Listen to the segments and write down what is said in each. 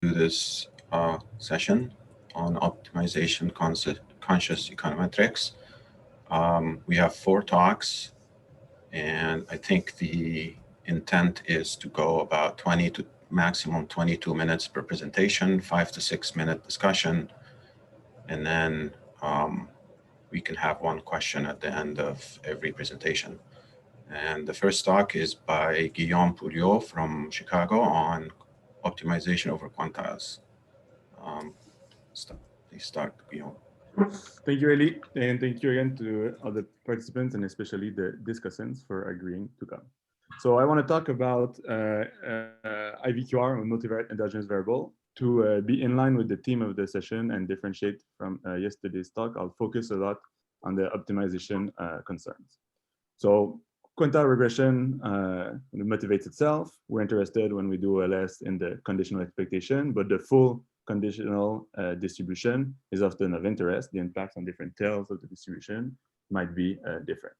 to this session on optimization conscious econometrics. We have 4 talks, and I think the intent is to go about 20 to maximum 22 minutes per presentation, 5 to 6 minute discussion, and then we can have one question at the end of every presentation. And the first talk is by Guillaume Pouliot from Chicago on optimization over quantiles. Please start, Guillaume. Thank you, Eli, and thank you again to all the participants and especially the discussants for agreeing to come. So I want to talk about IVQR, or multivariate endogenous variable. To be in line with the theme of the session and differentiate from yesterday's talk, I'll focus a lot on the optimization concerns. So quantile regression motivates itself. We're interested when we do OLS in the conditional expectation, but the full conditional distribution is often of interest. The impacts on different tails of the distribution might be different.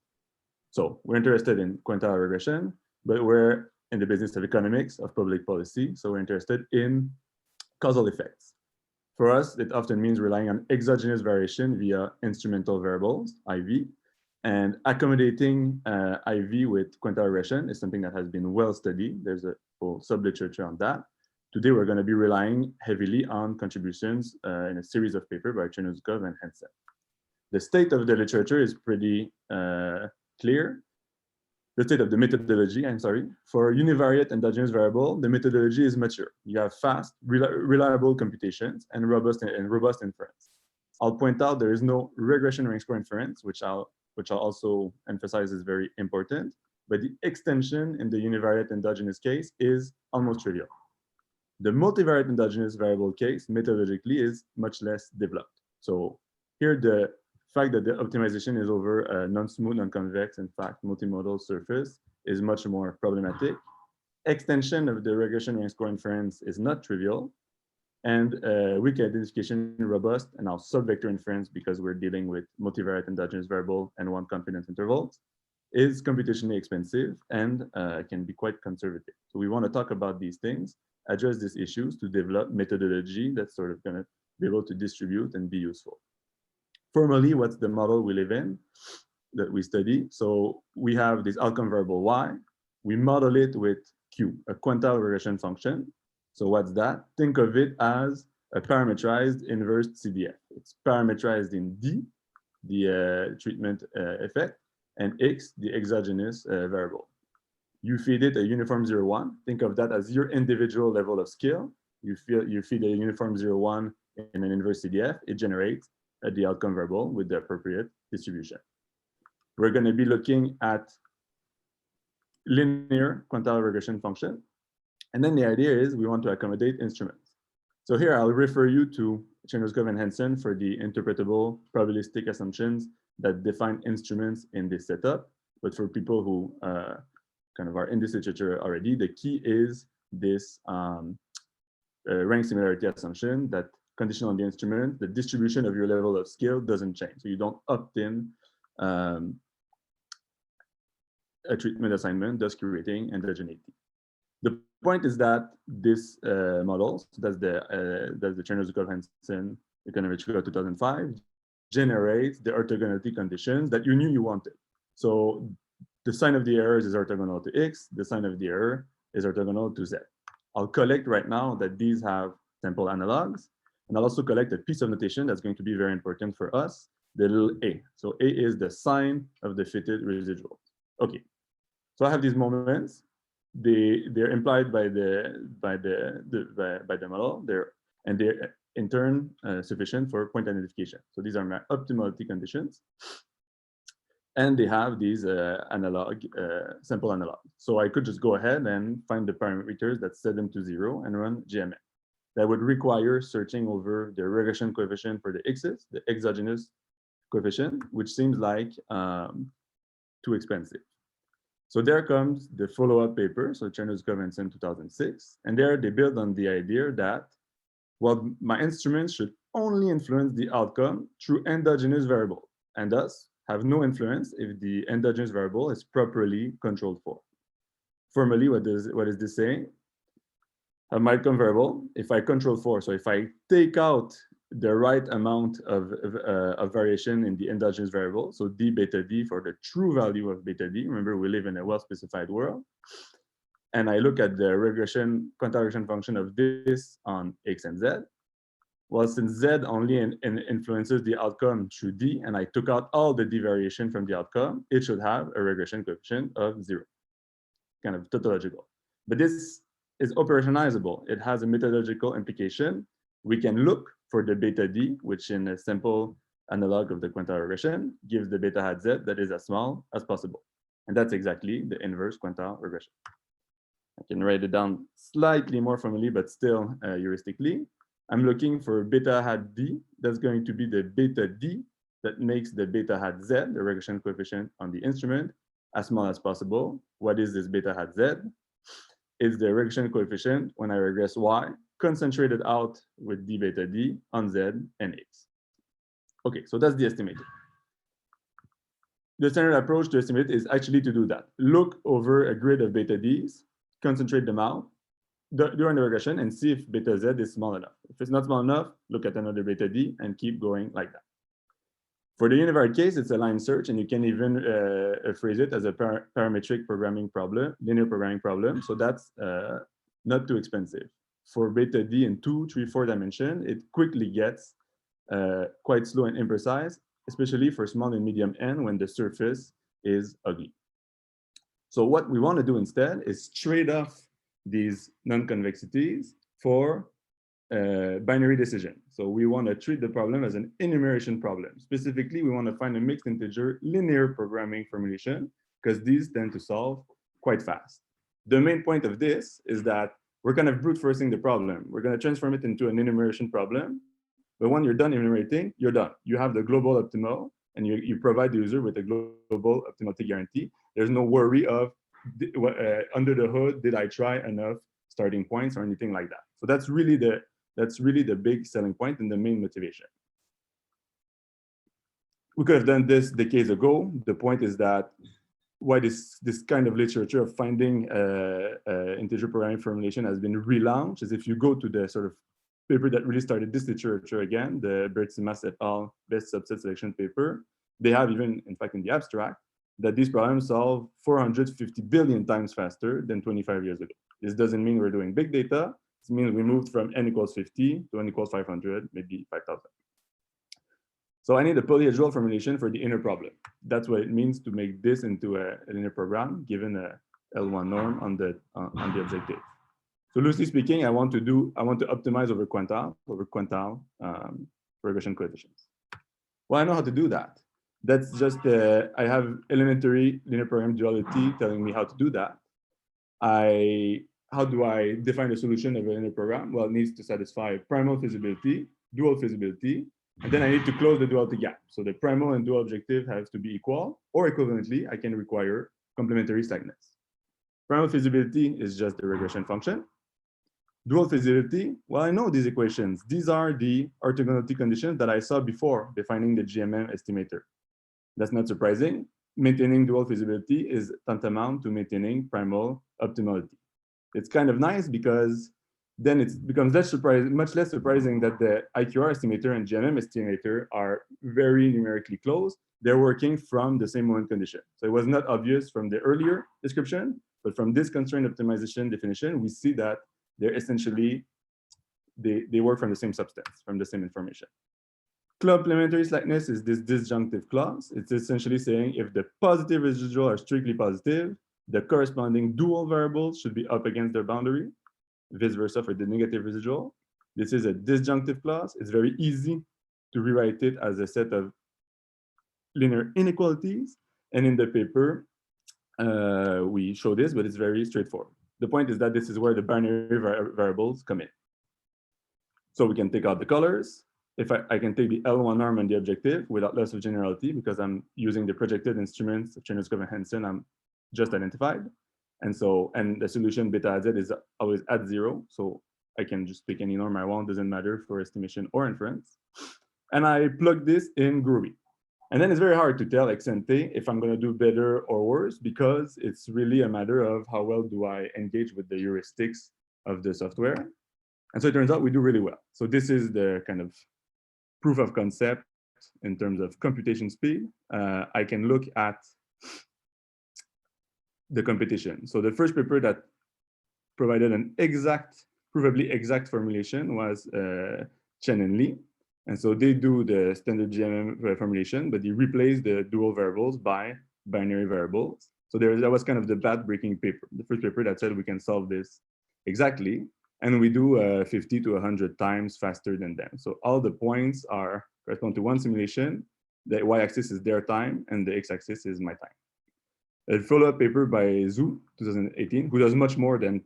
So we're interested in quantile regression, but we're in the business of economics, of public policy. So we're interested in causal effects. For us, it often means relying on exogenous variation via instrumental variables, IV, and accommodating IV with quantile regression is something that has been well studied. There's a full sub-literature on that. Today, we're going to be relying heavily on contributions in a series of papers by Chernouzkov and Hansen. The state of the literature is pretty clear. The state of the methodology, I'm sorry. For univariate endogenous variable, the methodology is mature. You have fast, reliable computations and robust inference. I'll point out there is no regression rank score inference, which I'll also emphasize is very important, but the extension in the univariate endogenous case is almost trivial. The multivariate endogenous variable case methodologically is much less developed. So here the fact that the optimization is over a non-smooth, non-convex, in fact, multimodal surface is much more problematic. Extension of the regression rank score inference is not trivial, and weak identification robust, and now subvector inference, because we're dealing with multivariate endogenous variable and 1 confidence intervals, is computationally expensive and can be quite conservative. So we want to talk about these things, address these issues to develop methodology that's sort of going to be able to distribute and be useful. Formally, what's the model we live in that we study? So we have this outcome variable y. We model it with Q, a quantile regression function. So what's that? Think of it as a parametrized inverse CDF. It's parameterized in D, the treatment effect, and X, the exogenous variable. You feed it a uniform 0, 1. Think of that as your individual level of skill. You feed a uniform 0, 1 in an inverse CDF. It generates the outcome variable with the appropriate distribution. We're going to be looking at linear quantile regression function. And then the idea is we want to accommodate instruments. So here I'll refer you to Chernouzkov and Hansen for the interpretable probabilistic assumptions that define instruments in this setup. But for people who kind of are in this literature already, the key is this rank similarity assumption that conditional on the instrument, the distribution of your level of skill doesn't change. So you don't opt in a treatment assignment, thus creating endogeneity. The point is that this model, so that's the Chernouzkov-Hansen Econometrics 2005, generates the orthogonality conditions that you knew you wanted. So the sign of the error is orthogonal to X, the sign of the error is orthogonal to Z. I'll collect right now that these have sample analogs, and I'll also collect a piece of notation that's going to be very important for us, the little a. So a is the sign of the fitted residual. Okay, so I have these moments. They're implied by the model. They're in turn sufficient for point identification. So these are my optimality conditions, and they have these sample analogs. So I could just go ahead and find the parameters that set them to 0 and run GMM. That would require searching over the regression coefficient for the x's, the exogenous coefficient, which seems like too expensive. So there comes the follow-up paper, so Chernouzkov-Hansen 2006, and there they build on the idea that, well, my instruments should only influence the outcome through endogenous variable, and thus have no influence if the endogenous variable is properly controlled for. Formally, what is this saying? have my outcome variable. If I control for, so if I take out the right amount of variation in the endogenous variable, so d beta d for the true value of beta d. Remember, we live in a well-specified world. And I look at the quantile regression function of this on x and z. Well, since z only influences the outcome through d, and I took out all the d variation from the outcome, it should have a regression coefficient of 0, kind of tautological. But this is operationalizable. It has a methodological implication. We can look for the beta d, which in a simple analog of the quantile regression gives the beta hat z that is as small as possible. And that's exactly the inverse quantile regression. I can write it down slightly more formally, but still heuristically. I'm looking for beta hat d. That's going to be the beta d that makes the beta hat z, the regression coefficient on the instrument, as small as possible. What is this beta hat z? It's the regression coefficient when I regress y, concentrated out with d beta d on z and x. Okay, so that's the estimator. The standard approach to estimate is actually to do that. Look over a grid of beta d's, concentrate them out during the regression and see if beta z is small enough. If it's not small enough, look at another beta d and keep going like that. For the univariate case, it's a line search, and you can even phrase it as a parametric programming problem, linear programming problem. So that's not too expensive. For beta d in 2, 3, 4 dimension, it quickly gets quite slow and imprecise, especially for small and medium n when the surface is ugly. So what we want to do instead is trade off these non-convexities for binary decision. So we want to treat the problem as an enumeration problem. Specifically, we want to find a mixed integer linear programming formulation because these tend to solve quite fast. The main point of this is that we're kind of brute forcing the problem. We're going to transform it into an enumeration problem. But when you're done enumerating, you're done. You have the global optimal, and you provide the user with a global optimality guarantee. There's no worry of under the hood, did I try enough starting points or anything like that. So that's really the big selling point and the main motivation. We could have done this decades ago. The point is that why this kind of literature of finding integer programming formulation has been relaunched is if you go to the sort of paper that really started this literature again, the Bertsimas et al. Best subset selection paper, they have even, in fact, in the abstract, that these problems solve 450 billion times faster than 25 years ago. This doesn't mean we're doing big data. It means we moved from n equals 50 to n equals 500, maybe 5,000. So I need a polyhedral formulation for the inner problem. That's what it means to make this into a linear program, given a L1 norm on the objective. So loosely speaking, I want to optimize over quantile regression coefficients. Well, I know how to do that. That's just I have elementary linear program duality telling me how to do that. How do I define the solution of a linear program? Well, it needs to satisfy primal feasibility, dual feasibility, and then I need to close the duality gap. So the primal and dual objective have to be equal, or equivalently, I can require complementary slackness. Primal feasibility is just the regression function. Dual feasibility, well, I know these equations. These are the orthogonality conditions that I saw before defining the GMM estimator. That's not surprising. Maintaining dual feasibility is tantamount to maintaining primal optimality. It's kind of nice because then it becomes much less surprising that the IQR estimator and GMM estimator are very numerically close. They're working from the same moment condition. So it was not obvious from the earlier description, but from this constraint optimization definition, we see that they're essentially, they work from the same substance, from the same information. Complementary slackness is this disjunctive clause. It's essentially saying if the positive residual are strictly positive, the corresponding dual variables should be up against their boundary, vice versa for the negative residual. This is a disjunctive clause. It's very easy to rewrite it as a set of linear inequalities. And in the paper, we show this, but it's very straightforward. The point is that this is where the binary variables come in. So we can take out the colors. If I can take the L1 norm and the objective without loss of generality because I'm using the projected instruments of Chernyshkov and Hansen I'm just identified. And the solution beta z is always at 0. So I can just pick any norm I want, doesn't matter for estimation or inference. And I plug this in Groovy. And then it's very hard to tell ex ante if I'm going to do better or worse because it's really a matter of how well do I engage with the heuristics of the software. And so it turns out we do really well. So this is the kind of proof of concept in terms of computation speed. I can look at the competition. So the first paper that provided an exact, provably exact formulation was Chen and Lee. And so they do the standard GMM formulation, but they replace the dual variables by binary variables. So that was kind of the back-breaking paper, the first paper that said we can solve this exactly. And we do 50 to 100 times faster than them. So all the points correspond to one simulation. The y-axis is their time, and the x-axis is my time. A follow-up paper by Zhu, 2018, who does much more than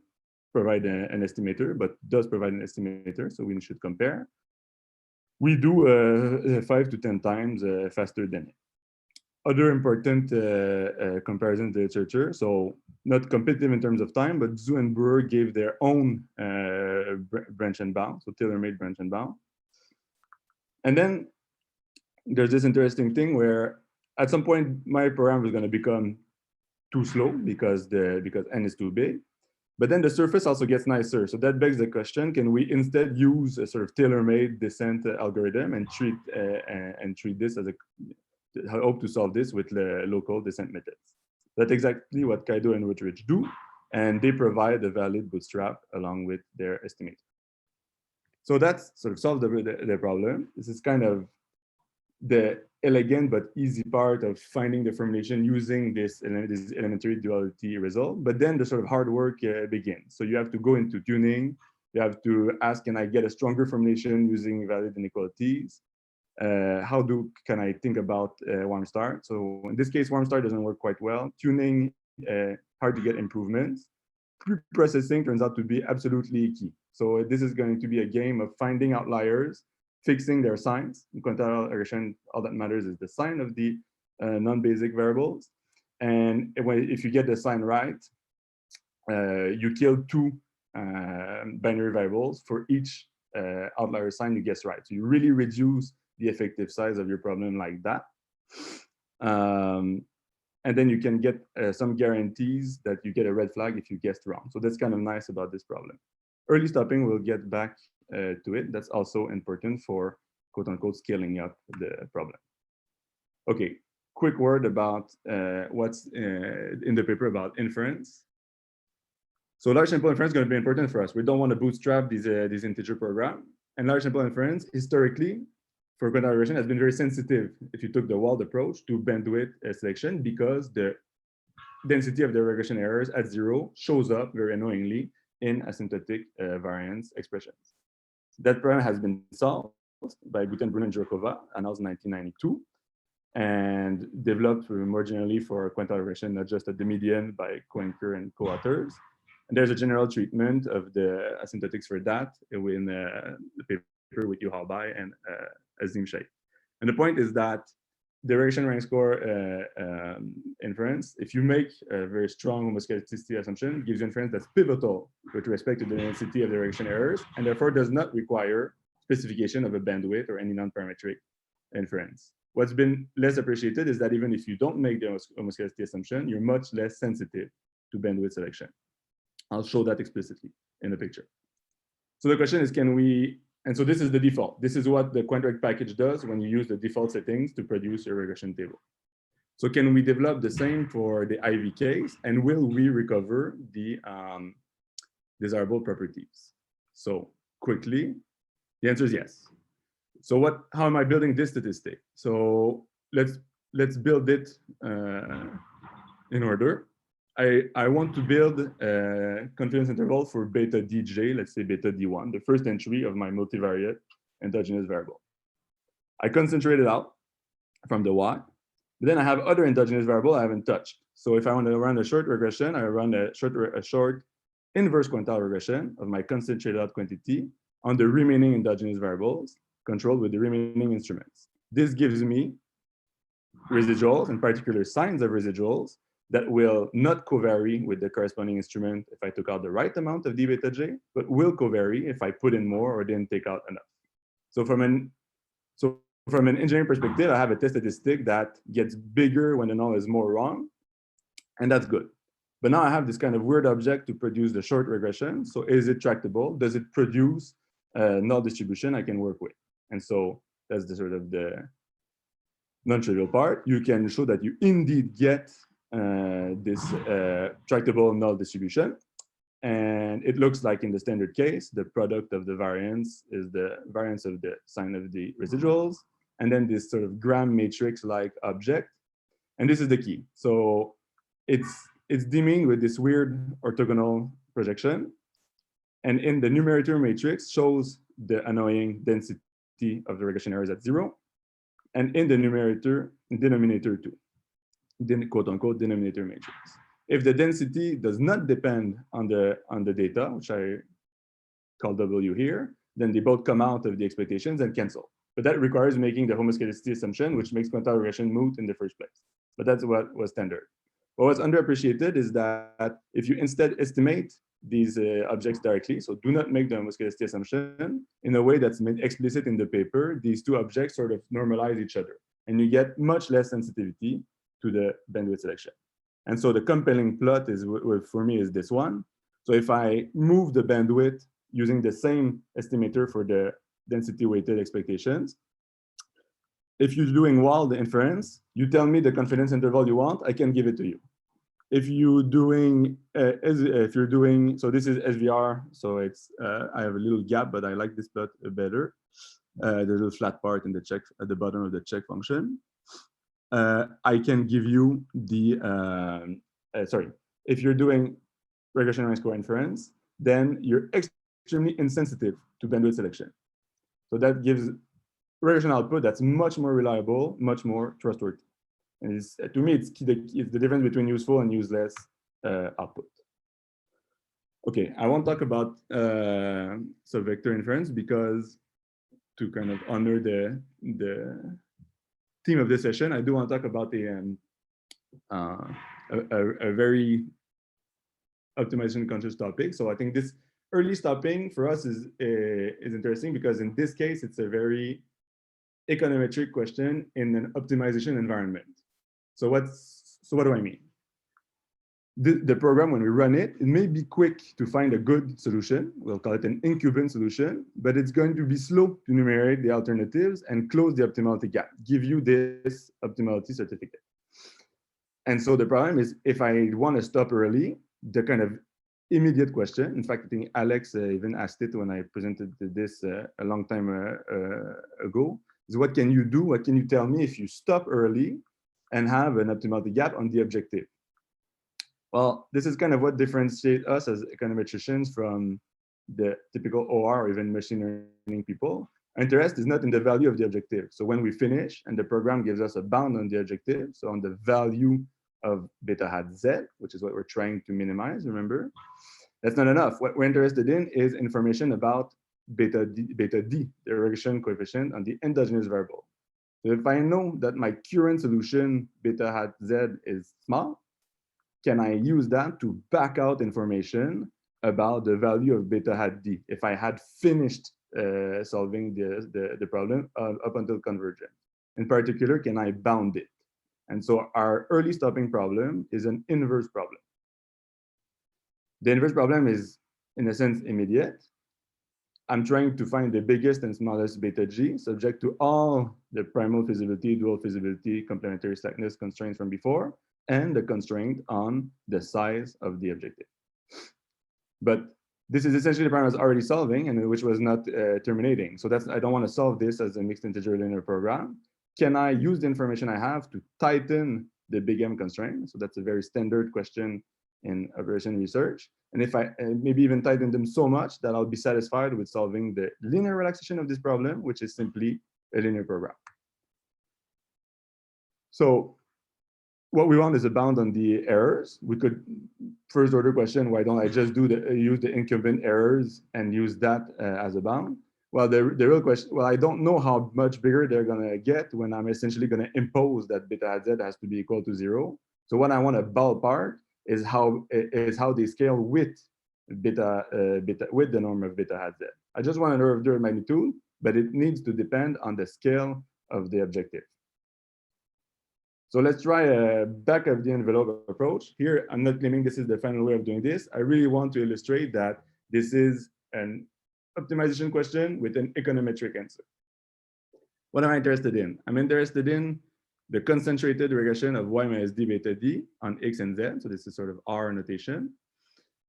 provide an estimator, but does provide an estimator, so we should compare. We do 5 to 10 times faster than it. Other important comparisons in the literature, so not competitive in terms of time, but Zhu and Brewer gave their own branch and bound, so tailor-made branch and bound. And then there's this interesting thing where at some point my program is going to become too slow because n is too big. But then the surface also gets nicer. So that begs the question, can we instead use a sort of tailor-made descent algorithm and treat this as hope to solve this with local descent methods? That's exactly what Kaido and Woodridge do. And they provide a valid bootstrap along with their estimator. So that's sort of solved the problem. This is kind of the elegant but easy part of finding the formulation using this elementary duality result. But then the sort of hard work begins. So you have to go into tuning. You have to ask, can I get a stronger formulation using valid inequalities? How can I think about warm start? So in this case, warm start doesn't work quite well. Tuning, hard to get improvements. Pre-processing turns out to be absolutely key. So this is going to be a game of finding outliers, fixing their signs. In quantile regression, all that matters is the sign of the non-basic variables. And if you get the sign right, you kill 2 binary variables for each outlier sign you guess right. So you really reduce the effective size of your problem like that. And then you can get some guarantees that you get a red flag if you guessed wrong. So that's kind of nice about this problem. Early stopping, we'll get back to it. That's also important for quote unquote scaling up the problem. Okay, quick word about what's in the paper about inference. So large sample inference is going to be important for us. We don't want to bootstrap these integer program. And large sample inference, historically, for quantile regression, has been very sensitive if you took the walled approach to bandwidth selection, because the density of the regression errors at 0 shows up very annoyingly in asymptotic variance expressions. That problem has been solved by Guten, Brunner, and Zhirkova, announced in 1992, and developed more generally for quantile regression, not just at the median by Koenker and co-authors. And there's a general treatment of the asymptotics for that in the paper with Yuhao Bai and Azim Sheikh. And the point is that the regression rank score inference, if you make a very strong homoscedasticity assumption, gives you inference that's pivotal with respect to the density of the regression errors, and therefore does not require specification of a bandwidth or any non-parametric inference. What's been less appreciated is that even if you don't make the homoscedasticity assumption, you're much less sensitive to bandwidth selection. I'll show that explicitly in the picture. So the question is, can we, and so this is the default. This is what the quantrect package does when you use the default settings to produce your regression table. So can we develop the same for the IV case, and will we recover the desirable properties? So quickly, the answer is yes. So how am I building this statistic? So let's build it in order. I want to build a confidence interval for beta dj, let's say beta d1, the first entry of my multivariate endogenous variable. I concentrate it out from the y, but then I have other endogenous variable I haven't touched. So if I want to run a short regression, I run a short inverse quantile regression of my concentrated out quantity on the remaining endogenous variables controlled with the remaining instruments. This gives me residuals, in particular signs of residuals, that will not covary with the corresponding instrument if I took out the right amount of d beta j, but will covary if I put in more or didn't take out enough. So from an engineering perspective, I have a test statistic that gets bigger when the null is more wrong, and that's good. But now I have this kind of weird object to produce the short regression. So is it tractable? Does it produce a null distribution I can work with? And so that's the sort of the non-trivial part. You can show that you indeed get this tractable null distribution. And it looks like in the standard case, the product of the variance is the variance of the sign of the residuals, and then this sort of gram matrix-like object. And this is the key. So it's dimming with this weird orthogonal projection. And in the numerator matrix shows the annoying density of the regression errors at 0. And in the numerator, denominator too, then quote unquote denominator matrix. If the density does not depend on the data, which I call W here, then they both come out of the expectations and cancel. But that requires making the homoscedasticity assumption, which makes quantile regression moot in the first place. But that's what was standard. What was underappreciated is that if you instead estimate these objects directly, so do not make the homoscedasticity assumption in a way that's made explicit in the paper, these two objects sort of normalize each other. And you get much less sensitivity to the bandwidth selection. And so the compelling plot is, for me, is this one. So if I move the bandwidth using the same estimator for the density weighted expectations, if you're doing wild inference, you tell me the confidence interval you want, I can give it to you. If you're doing, so this is SVR, so it's, I have a little gap, but I like this plot better. There's a flat part in the check at the bottom of the check function. I can give you the, if you're doing regression rank score inference, then you're extremely insensitive to bandwidth selection. So that gives regression output that's much more reliable, much more trustworthy. And to me, it's the difference between useful and useless output. Okay, I won't talk about subvector inference because to kind of honor the theme of this session, I do want to talk about a very optimization conscious topic. So I think this early stopping for us is interesting because in this case, it's a very econometric question in an optimization environment. So what do I mean? The program, when we run it, it may be quick to find a good solution. We'll call it an incubant solution, but it's going to be slow to enumerate the alternatives and close the optimality gap, give you this optimality certificate. And so the problem is, if I want to stop early, the kind of immediate question, in fact, I think Alex even asked it when I presented this a long time ago, is what can you do? What can you tell me if you stop early and have an optimality gap on the objective? Well, this is kind of what differentiates us as econometricians from the typical OR or even machine learning people. Our interest is not in the value of the objective. So when we finish and the program gives us a bound on the objective, so on the value of beta hat Z, which is what we're trying to minimize, remember? That's not enough. What we're interested in is information about beta D, the regression coefficient on the endogenous variable. So if I know that my current solution, beta hat Z, is small, can I use that to back out information about the value of beta hat D if I had finished solving the problem up until convergence? In particular, can I bound it? And so our early stopping problem is an inverse problem. The inverse problem is, in a sense, immediate. I'm trying to find the biggest and smallest beta G subject to all the primal feasibility, dual feasibility, complementary slackness constraints from before, and the constraint on the size of the objective. But this is essentially the problem I was already solving and which was not terminating. So I don't want to solve this as a mixed integer linear program. Can I use the information I have to tighten the big M constraint? So that's a very standard question in operation research. And if I maybe even tighten them so much that I'll be satisfied with solving the linear relaxation of this problem, which is simply a linear program. So what we want is a bound on the errors. We could, first order question, why don't I just use the incumbent errors and use that as a bound? Well, the real question, well, I don't know how much bigger they're gonna get when I'm essentially gonna impose that beta hat Z has to be equal to 0. So what I want to ballpark is how they scale with with the norm of beta hat Z. I just want an order of magnitude, but it needs to depend on the scale of the objective. So let's try a back of the envelope approach. Here, I'm not claiming this is the final way of doing this. I really want to illustrate that this is an optimization question with an econometric answer. What am I interested in? I'm interested in the concentrated regression of y minus d beta d on x and z. So this is sort of R notation.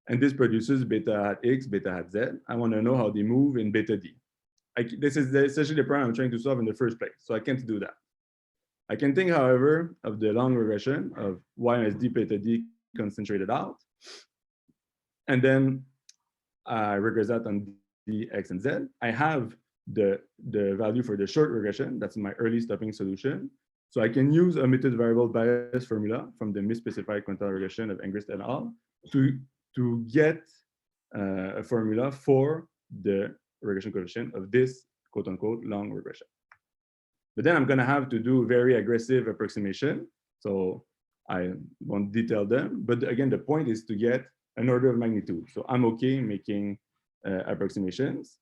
And this produces beta at x, beta at z. I want to know how they move in beta d. This is essentially the problem I'm trying to solve in the first place. So I can't do that. I can think, however, of the long regression of y minus d beta d concentrated out. And then I regress that on d, x, and z. I have the value for the short regression. That's my early stopping solution. So I can use omitted variable bias formula from the misspecified quantile regression of Engrist et al. to get a formula for the regression coefficient of this quote unquote long regression. But then I'm going to have to do very aggressive approximation. So I won't detail them. But again, the point is to get an order of magnitude. So I'm okay making approximations.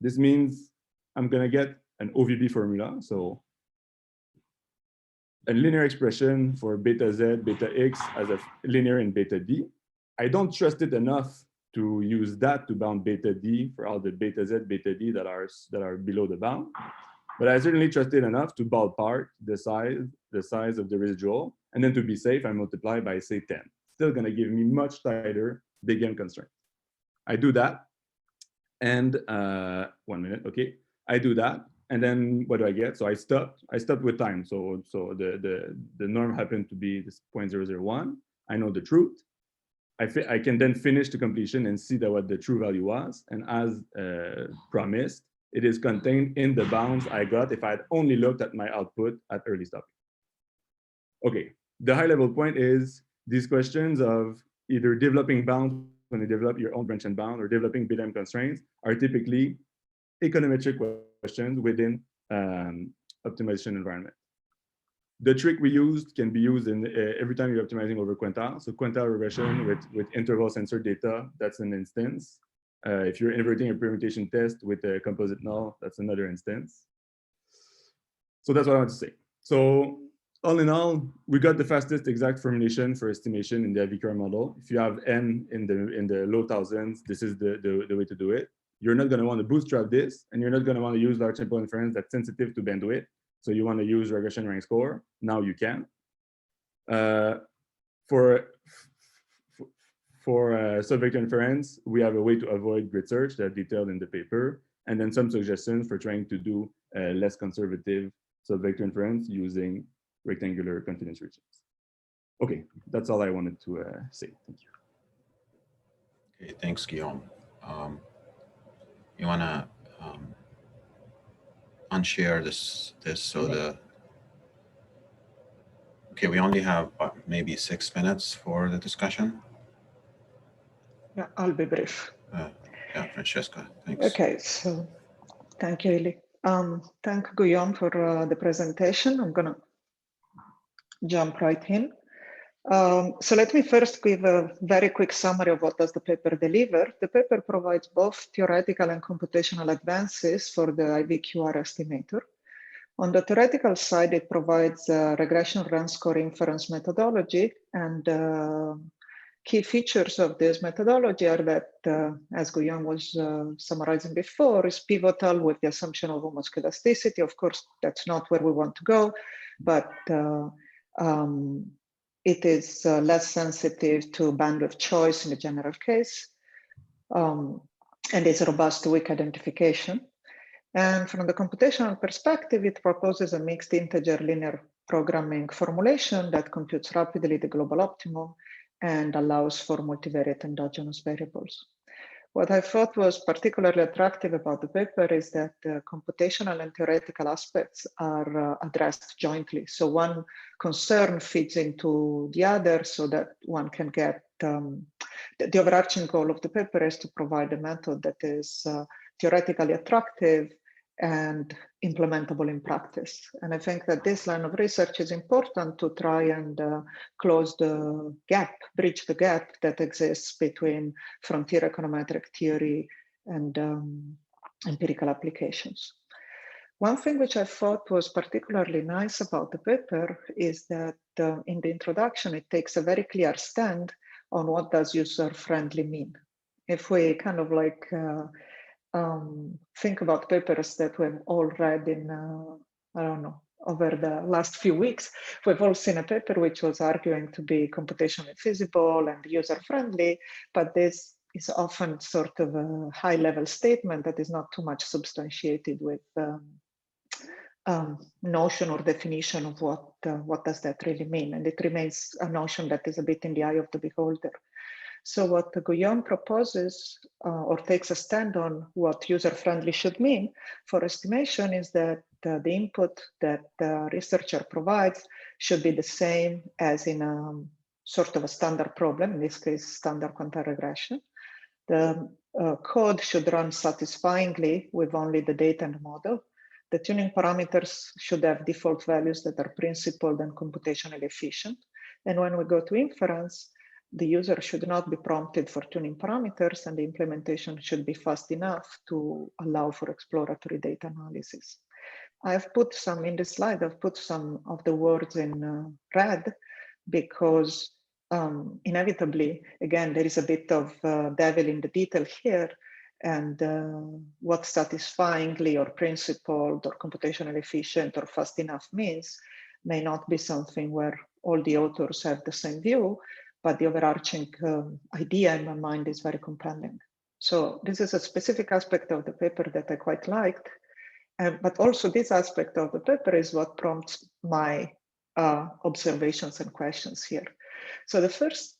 This means I'm going to get an OVB formula. So a linear expression for beta z, beta x as a linear in beta d. I don't trust it enough to use that to bound beta d for all the beta z, beta d that are below the bound. But I certainly trust it enough to ballpark the size of the residual. And then to be safe, I multiply by, say, 10. Still going to give me much tighter big M constraint. I do that. And 1 minute, okay. I do that. And then what do I get? So I stopped with time. So the norm happened to be this 0.001. I know the truth. I can then finish the completion and see that what the true value was. And as promised, it is contained in the bounds I got if I had only looked at my output at early stopping. Okay, the high level point is these questions of either developing bounds when you develop your own branch and bound or developing beta M constraints are typically econometric questions within optimization environment. The trick we used can be used in every time you're optimizing over quantile. So quantile regression with interval sensor data, that's an instance. If you're inverting a permutation test with a composite null, that's another instance. So that's what I want to say. So all in all, we got the fastest exact formulation for estimation in the IVQR model. If you have n in the low thousands, this is the way to do it. You're not going to want to bootstrap this, and you're not going to want to use large sample inference that's sensitive to bandwidth. So you want to use regression rank score. Now you can. For subvector inference, we have a way to avoid grid search that's detailed in the paper, and then some suggestions for trying to do less conservative subvector inference using rectangular confidence regions. Okay, that's all I wanted to say. Thank you. Okay, thanks, Guillaume. You want to unshare this so the okay, we only have maybe 6 minutes for the discussion. Yeah, I'll be brief. Yeah, Francesca, thanks. Okay, so thank you, Eli. Thank Guillaume for the presentation. I'm gonna jump right in. So let me first give a very quick summary of what does the paper deliver. The paper provides both theoretical and computational advances for the IVQR estimator. On the theoretical side, it provides a regression rank score inference methodology, and key features of this methodology are that, as Guillaume was summarizing before, is pivotal with the assumption of homoscedasticity. Of course, that's not where we want to go, but it is less sensitive to bandwidth choice in the general case, and is robust to weak identification. And from the computational perspective, it proposes a mixed integer linear programming formulation that computes rapidly the global optimum and allows for multivariate endogenous variables. What I thought was particularly attractive about the paper is that the computational and theoretical aspects are addressed jointly. So one concern feeds into the other so that one can get, the overarching goal of the paper is to provide a method that is theoretically attractive and implementable in practice. And I think that this line of research is important to try and close the gap, bridge the gap that exists between frontier econometric theory and empirical applications. One thing which I thought was particularly nice about the paper is that in the introduction, it takes a very clear stand on what does user-friendly mean. If we kind of like think about papers that we've all read in, I don't know, over the last few weeks, we've all seen a paper which was arguing to be computationally feasible and user-friendly, but this is often sort of a high-level statement that is not too much substantiated with notion or definition of what does that really mean, and it remains a notion that is a bit in the eye of the beholder. So what Guillaume proposes or takes a stand on what user-friendly should mean for estimation is that the input that the researcher provides should be the same as in a sort of a standard problem, in this case, standard quantile regression. The code should run satisfyingly with only the data and the model. The tuning parameters should have default values that are principled and computationally efficient. And when we go to inference, the user should not be prompted for tuning parameters, and the implementation should be fast enough to allow for exploratory data analysis. I've put some in the slide, I've put some of the words in red because inevitably, again, there is a bit of devil in the detail here, and what satisfyingly or principled or computationally efficient or fast enough means may not be something where all the authors have the same view, but the overarching idea in my mind is very compelling. So this is a specific aspect of the paper that I quite liked, but also this aspect of the paper is what prompts my observations and questions here. So the first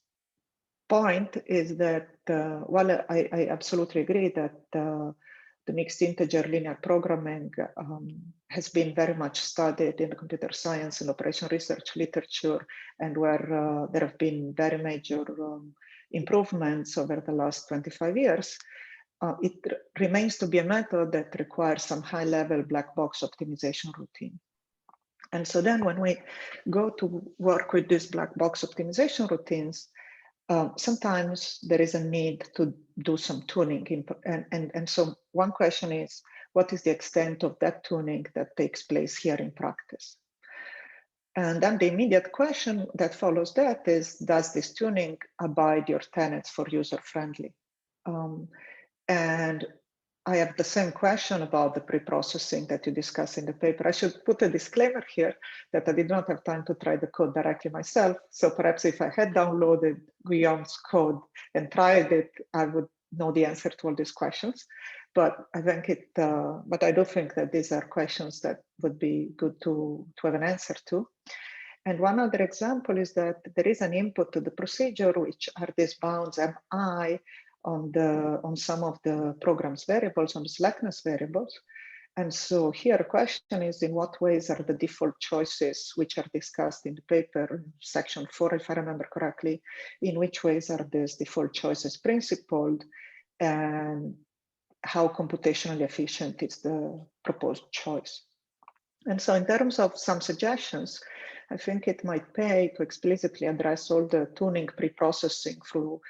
point is that while I absolutely agree that the mixed integer linear programming has been very much studied in the computer science and operation research literature, and where there have been very major improvements over the last 25 years, it remains to be a method that requires some high-level black box optimization routine. And so then when we go to work with these black box optimization routines, sometimes there is a need to do some tuning. And so one question is, what is the extent of that tuning that takes place here in practice? And then the immediate question that follows that is, does this tuning abide your tenets for user-friendly? And I have the same question about the pre-processing that you discuss in the paper. I should put a disclaimer here that I did not have time to try the code directly myself. So perhaps if I had downloaded Guillaume's code and tried it, I would know the answer to all these questions. But I think but I do think that these are questions that would be good to have an answer to. And one other example is that there is an input to the procedure, which are these bounds mi on some of the program's variables, on the slackness variables. And so here a question is, in what ways are the default choices, which are discussed in the paper, section 4, if I remember correctly, in which ways are these default choices principled, and how computationally efficient is the proposed choice? And so in terms of some suggestions, I think it might pay to explicitly address all the tuning pre-processing through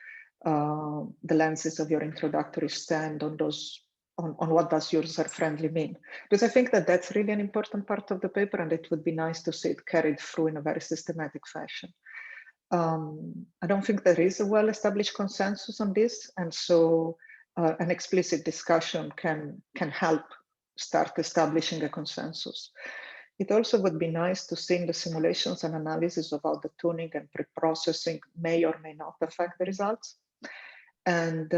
the lenses of your introductory stand on those, on what does user-friendly mean. Because I think that that's really an important part of the paper, and it would be nice to see it carried through in a very systematic fashion. I don't think there is a well-established consensus on this, and so an explicit discussion can help start establishing a consensus. It also would be nice to see in the simulations and analysis of how the tuning and pre-processing may or may not affect the results. And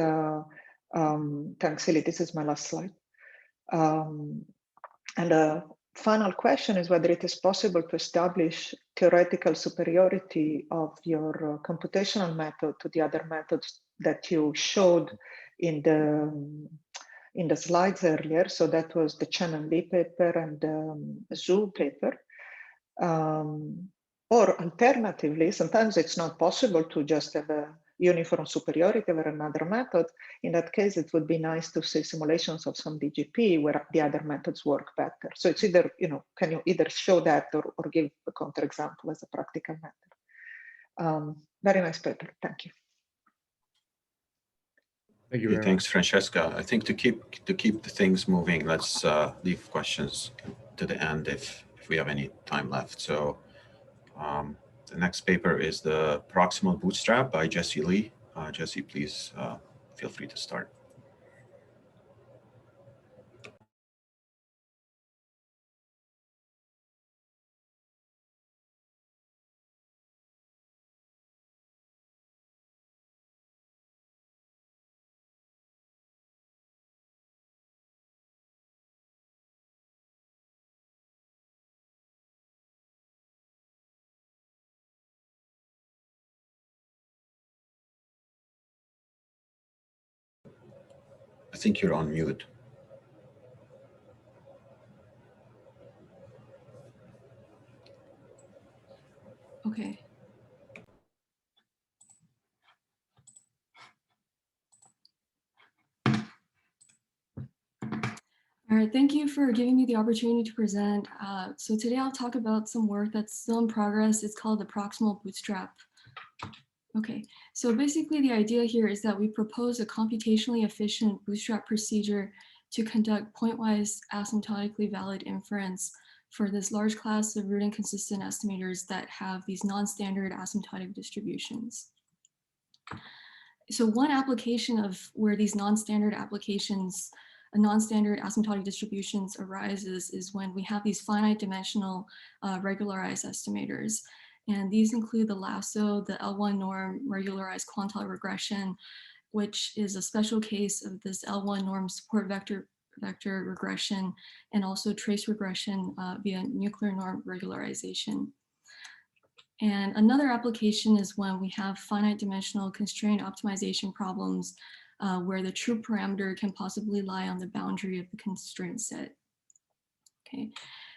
thanks, Hilly, this is my last slide. And the final question is whether it is possible to establish theoretical superiority of your computational method to the other methods that you showed in the slides earlier. So that was the Chen and Lee paper and the Zhu paper. Or alternatively, sometimes it's not possible to just have a uniform superiority over another method. In that case, it would be nice to see simulations of some DGP where the other methods work better. So it's either, can you either show that or give a counterexample as a practical matter. Very nice paper, thank you. Thank you Okay, very thanks, much. Francesca. I think to keep the things moving, let's leave questions to the end if we have any time left. So the next paper is the Proximal Bootstrap by Jesse Lee. Jesse, please feel free to start. I think you're on mute. Okay. All right, thank you for giving me the opportunity to present. So today I'll talk about some work that's still in progress. It's called the Proximal Bootstrap. Okay, so basically the idea here is that we propose a computationally efficient bootstrap procedure to conduct pointwise asymptotically valid inference for this large class of root inconsistent estimators that have these non-standard asymptotic distributions. So one application of where these non-standard asymptotic distributions arises is when we have these finite dimensional regularized estimators. And these include the lasso, the L1 norm regularized quantile regression, which is a special case of this L1 norm support vector regression, and also trace regression via nuclear norm regularization. And another application is when we have finite dimensional constraint optimization problems where the true parameter can possibly lie on the boundary of the constraint set. Okay,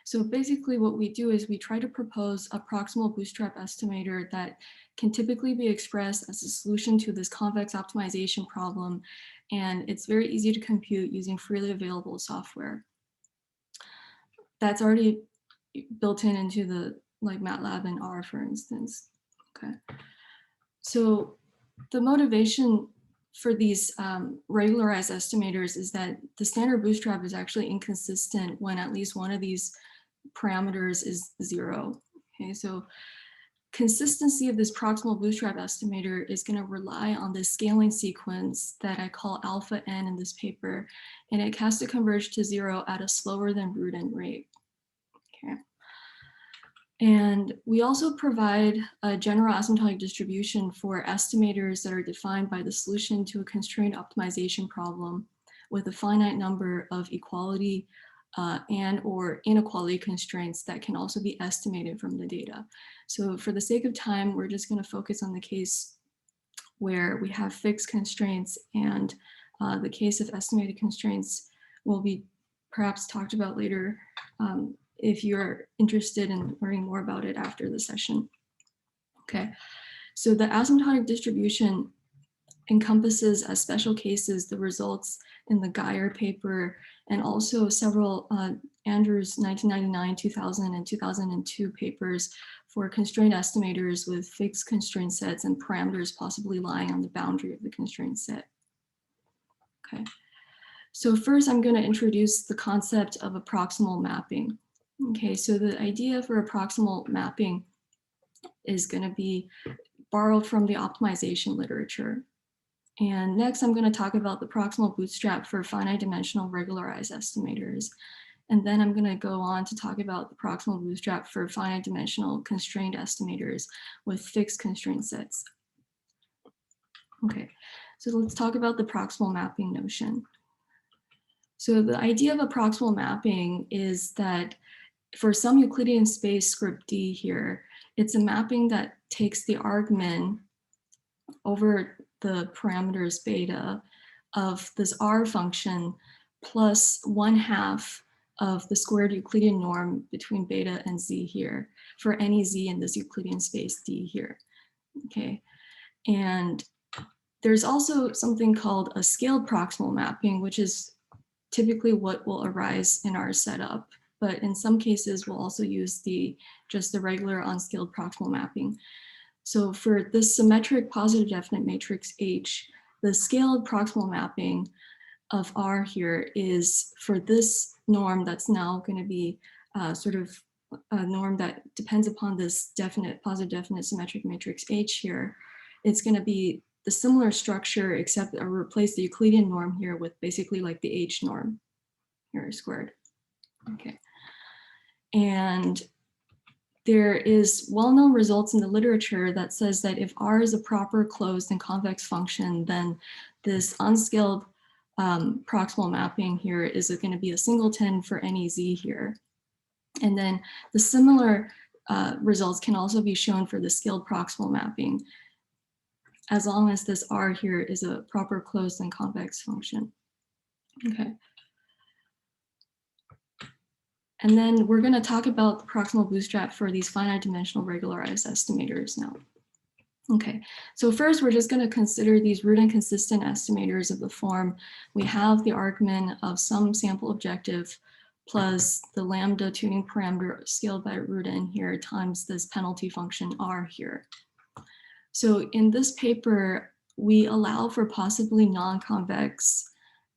so basically what we do is we try to propose a proximal bootstrap estimator that can typically be expressed as a solution to this convex optimization problem. And it's very easy to compute using freely available software that's already built into the like MATLAB and R, for instance. Okay, so the motivation for these regularized estimators is that the standard bootstrap is actually inconsistent when at least one of these parameters is 0. Okay, so consistency of this proximal bootstrap estimator is going to rely on this scaling sequence that I call alpha n in this paper, and it has to converge to 0 at a slower than root n rate. Okay. And we also provide a general asymptotic distribution for estimators that are defined by the solution to a constraint optimization problem with a finite number of equality and or inequality constraints that can also be estimated from the data. So for the sake of time, we're just going to focus on the case where we have fixed constraints, and the case of estimated constraints will be perhaps talked about later if you're interested in learning more about it after the session. Okay, so the asymptotic distribution encompasses as special cases the results in the Geyer paper and also several Andrews 1999, 2000, and 2002 papers for constraint estimators with fixed constraint sets and parameters possibly lying on the boundary of the constraint set. Okay, so first I'm going to introduce the concept of a proximal mapping. Okay, so the idea for a proximal mapping is going to be borrowed from the optimization literature. And next, I'm going to talk about the proximal bootstrap for finite dimensional regularized estimators. And then I'm going to go on to talk about the proximal bootstrap for finite dimensional constrained estimators with fixed constraint sets. Okay, so let's talk about the proximal mapping notion. So the idea of a proximal mapping is that for some Euclidean space script D here, it's a mapping that takes the argmin over the parameters beta of this R function plus 1/2 of the squared Euclidean norm between beta and Z here for any Z in this Euclidean space D here. Okay, and there's also something called a scaled proximal mapping, which is typically what will arise in our setup. But in some cases, we'll also use just the regular unscaled proximal mapping. So for this symmetric positive definite matrix H, the scaled proximal mapping of R here is for this norm that's now going to be sort of a norm that depends upon this definite, positive definite symmetric matrix H here. It's going to be the similar structure, except I replace the Euclidean norm here with basically like the H norm here squared. Okay. And there is well-known results in the literature that says that if R is a proper closed and convex function, then this unscaled proximal mapping here is going to be a singleton for any Z here. And then the similar results can also be shown for the scaled proximal mapping, as long as this R here is a proper closed and convex function. Okay. And then we're going to talk about the proximal bootstrap for these finite dimensional regularized estimators now. Okay, so first we're just going to consider these root and consistent estimators of the form. We have the argument of some sample objective plus the lambda tuning parameter scaled by root n here times this penalty function R here. So in this paper, we allow for possibly non-convex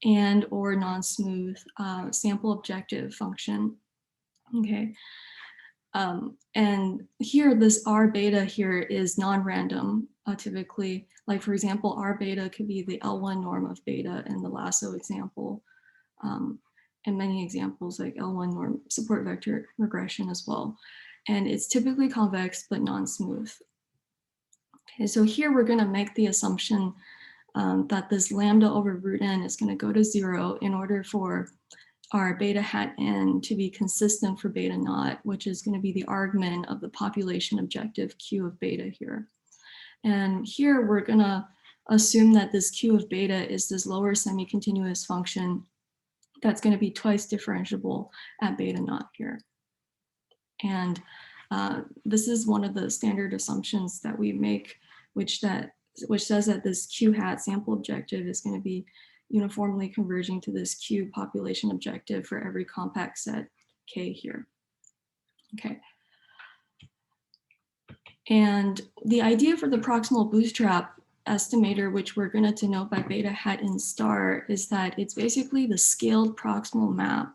and or non-smooth sample objective function. Okay. And here, this R beta here is non-random, typically. Like, for example, R beta could be the L1 norm of beta in the lasso example, and many examples like L1 norm support vector regression as well. And it's typically convex, but non-smooth. Okay, so here we're going to make the assumption that this lambda over root n is going to go to 0 in order for our beta hat n to be consistent for beta naught, which is going to be the argument of the population objective Q of beta here. And here we're going to assume that this Q of beta is this lower semi-continuous function that's going to be twice differentiable at beta naught here. And this is one of the standard assumptions that we make, which says that this Q hat sample objective is going to be uniformly converging to this Q population objective for every compact set K here. Okay. And the idea for the proximal bootstrap estimator, which we're going to denote by beta hat n star, is that it's basically the scaled proximal map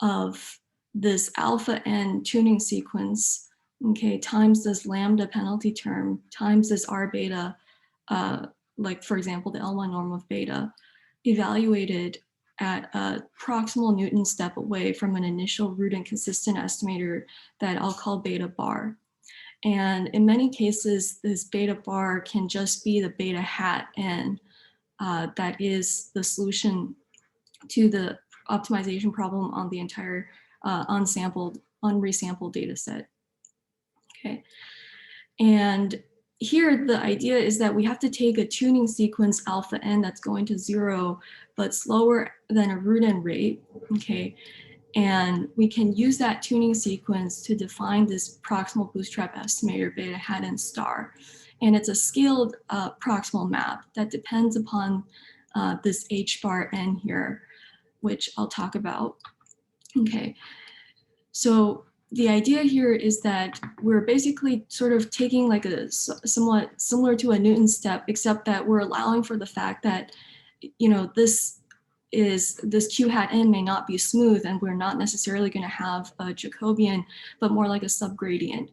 of this alpha n tuning sequence, okay, times this lambda penalty term, times this R beta, like for example, the L1 norm of beta, evaluated at a proximal Newton step away from an initial root and consistent estimator that I'll call beta bar. And in many cases, this beta bar can just be the beta hat n that is the solution to the optimization problem on the entire unresampled data set. Okay. And here, the idea is that we have to take a tuning sequence alpha n that's going to 0, but slower than a root n rate, okay? And we can use that tuning sequence to define this proximal bootstrap estimator beta hat n star. And it's a scaled proximal map that depends upon this h bar n here, which I'll talk about. Okay, so the idea here is that we're basically sort of taking like a somewhat similar to a Newton step, except that we're allowing for the fact that, you know, this Q hat n may not be smooth, and we're not necessarily going to have a Jacobian, but more like a subgradient.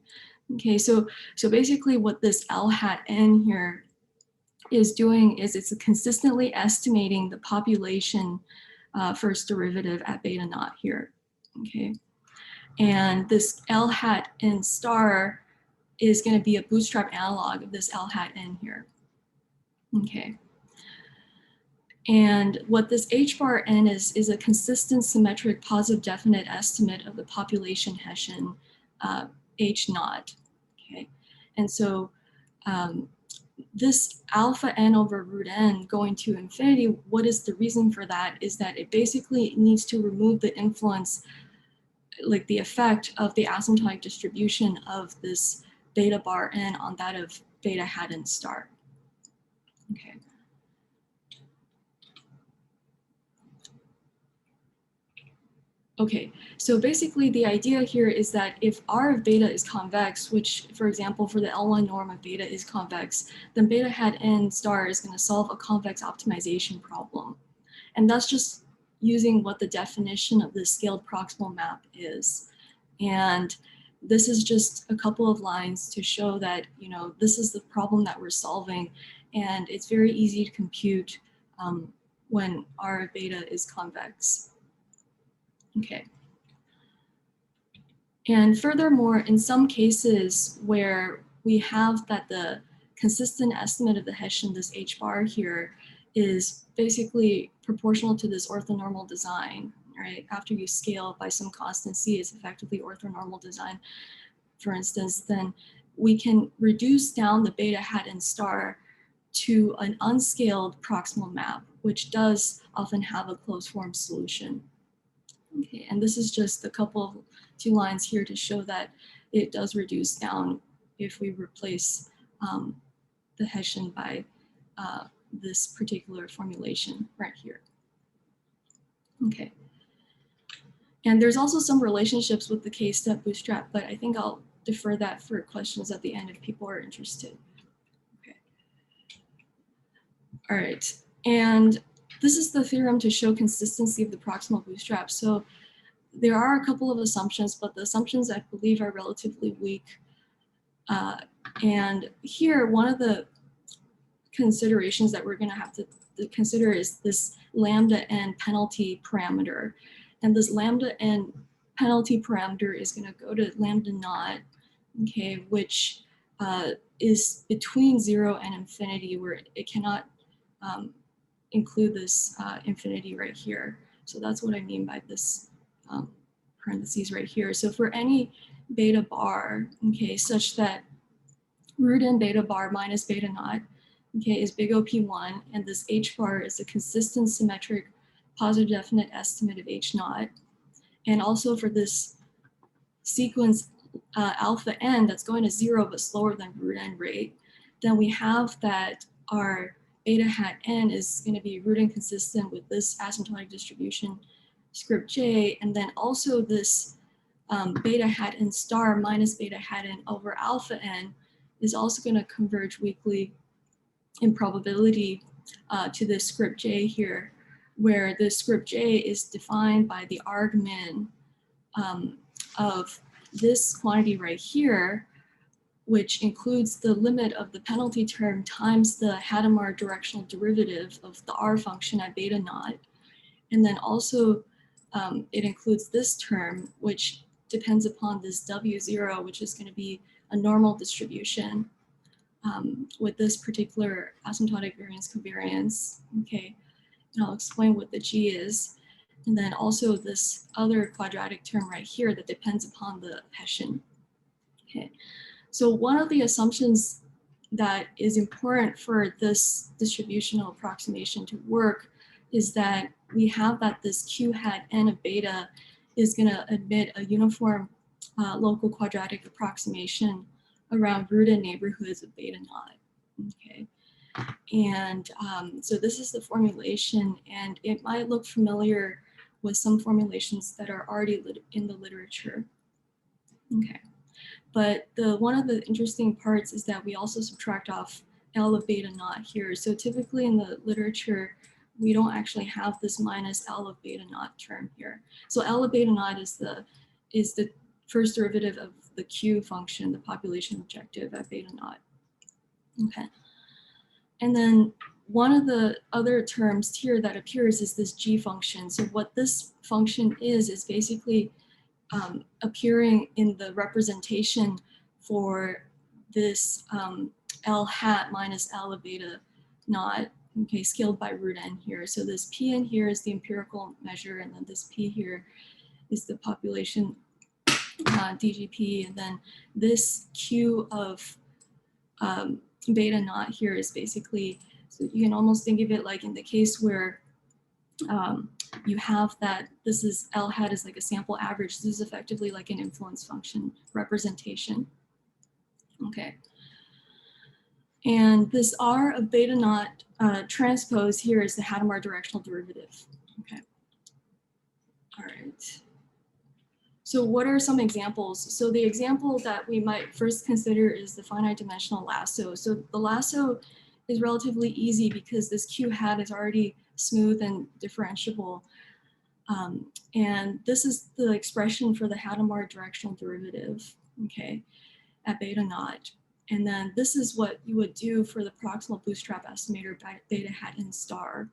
Okay, so basically what this L hat n here is doing is it's consistently estimating the population first derivative at beta naught here. Okay. And this L hat n star is going to be a bootstrap analog of this L hat n here. Okay. And what this H bar n is a consistent symmetric positive definite estimate of the population Hessian H naught. Okay. And so this alpha n over root n going to infinity, what is the reason for that is that it basically needs to remove the influence, like the effect of the asymptotic distribution of this beta bar n on that of beta hat n star. Okay. Okay, so basically the idea here is that if R of beta is convex, which for example for the L1 norm of beta is convex, then beta hat n star is going to solve a convex optimization problem. And that's just using what the definition of the scaled proximal map is. And this is just a couple of lines to show that, you know, this is the problem that we're solving, and it's very easy to compute when R of beta is convex. Okay. And furthermore, in some cases where we have that the consistent estimate of the Hessian, this H bar here, is basically proportional to this orthonormal design, right? After you scale by some constant C, it's effectively orthonormal design, for instance, then we can reduce down the beta hat and star to an unscaled proximal map, which does often have a closed form solution. Okay, and this is just a couple of 2 lines here to show that it does reduce down if we replace the Hessian by this particular formulation right here. Okay. And there's also some relationships with the K-step bootstrap, but I think I'll defer that for questions at the end if people are interested. Okay. All right, and this is the theorem to show consistency of the proximal bootstrap. So there are a couple of assumptions, but the assumptions I believe are relatively weak. And here, one of the considerations that we're going to have to consider is this lambda n penalty parameter. And this lambda n penalty parameter is going to go to lambda naught, okay, which is between 0 and infinity, where it cannot include this infinity right here. So that's what I mean by this parentheses right here. So for any beta bar, okay, such that root n beta bar minus beta naught, okay, is big OP1, and this H bar is a consistent symmetric positive definite estimate of H naught. And also for this sequence alpha n that's going to 0 but slower than root n rate, then we have that our beta hat n is going to be root n consistent with this asymptotic distribution script j, and then also this beta hat n star minus beta hat n over alpha n is also going to converge weakly in probability to this script j here, where the script j is defined by the argmin of this quantity right here, which includes the limit of the penalty term times the Hadamard directional derivative of the R function at beta naught. And then also it includes this term, which depends upon this W0, which is going to be a normal distribution with this particular asymptotic variance covariance. Okay, and I'll explain what the G is. And then also this other quadratic term right here that depends upon the Hessian. Okay, so one of the assumptions that is important for this distributional approximation to work is that we have that this Q hat n of beta is going to admit a uniform local quadratic approximation around root n neighborhoods of beta naught. Okay, and so this is the formulation, and it might look familiar with some formulations that are already in the literature. Okay, but one of the interesting parts is that we also subtract off L of beta naught here. So typically in the literature, we don't actually have this minus L of beta naught term here. So L of beta naught is the first derivative of the Q function, the population objective at beta naught. Okay, and then one of the other terms here that appears is this G function. So what this function is basically appearing in the representation for this L hat minus L of beta naught, okay, scaled by root n here. So this Pn here is the empirical measure, and then this P here is the population DGP, and then this Q of beta naught here is basically, so you can almost think of it like in the case where you have that this is L hat is like a sample average. This is effectively like an influence function representation. Okay. And this R of beta naught transpose here is the Hadamard directional derivative. Okay. All right. So what are some examples? So the example that we might first consider is the finite dimensional lasso. So the lasso is relatively easy because this Q hat is already smooth and differentiable. And this is the expression for the Hadamard directional derivative, okay, at beta naught. And then this is what you would do for the proximal bootstrap estimator beta hat in star.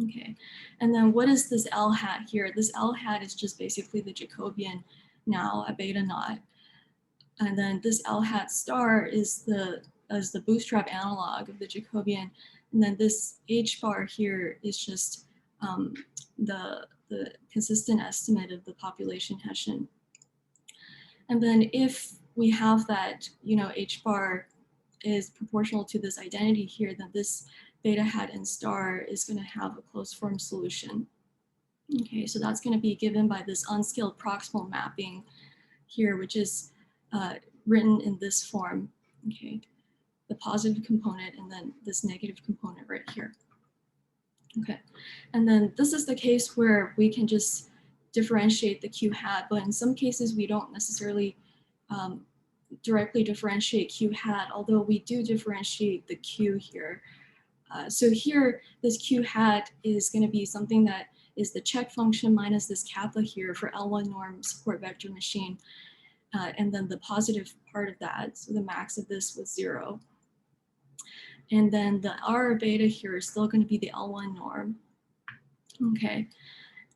Okay, and then what is this L hat here? This L hat is just basically the Jacobian now at beta naught. And then this L hat star is the bootstrap analog of the Jacobian. And then this H bar here is just the consistent estimate of the population Hessian. And then if we have that, you know, H bar is proportional to this identity here, then this beta hat and star is going to have a closed form solution. Okay, so that's going to be given by this unscaled proximal mapping here, which is written in this form. Okay, the positive component and then this negative component right here. Okay, and then this is the case where we can just differentiate the Q hat, but in some cases we don't necessarily directly differentiate Q hat, although we do differentiate the Q here. So here, this Q hat is going to be something that is the check function minus this kappa here for L1 norm support vector machine. And then the positive part of that, so the max of this was 0. And then the R beta here is still going to be the L1 norm. Okay.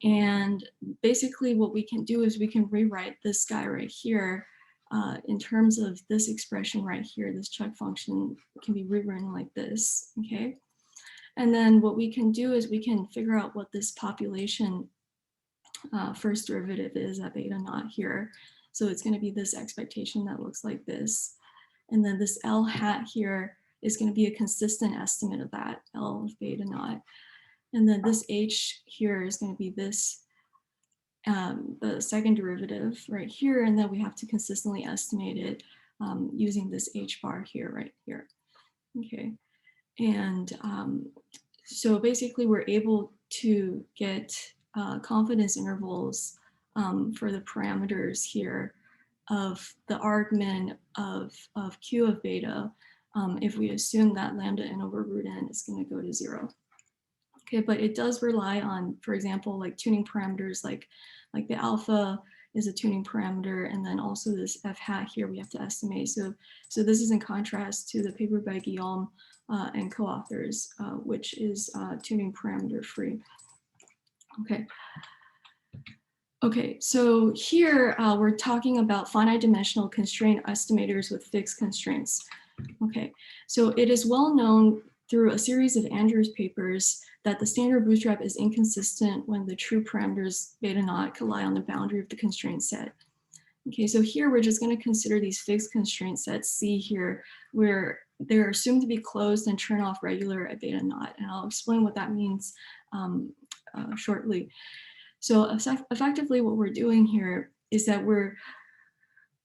And basically what we can do is we can rewrite this guy right here in terms of this expression right here. This check function can be rewritten like this. Okay. And then what we can do is we can figure out what this population first derivative is at beta naught here. So it's going to be this expectation that looks like this. And then this L hat here is going to be a consistent estimate of that L of beta naught. And then this H here is going to be this, the second derivative right here. And then we have to consistently estimate it using this H bar here, right here. Okay. And so basically we're able to get confidence intervals for the parameters here of the argmin of Q of beta if we assume that lambda n over root n is going to go to 0. Okay, but it does rely on, for example, like tuning parameters like the alpha is a tuning parameter, and then also this f hat here we have to estimate. So this is in contrast to the paper by Guillaume and co-authors, which is tuning parameter free. Okay. Okay, so here we're talking about finite dimensional constraint estimators with fixed constraints. Okay, so it is well known through a series of Andrews papers that the standard bootstrap is inconsistent when the true parameters beta naught can lie on the boundary of the constraint set. Okay, so here we're just going to consider these fixed constraint sets C here, where they're assumed to be closed and turn off regular at beta naught, and I'll explain what that means shortly. So effectively what we're doing here is that we're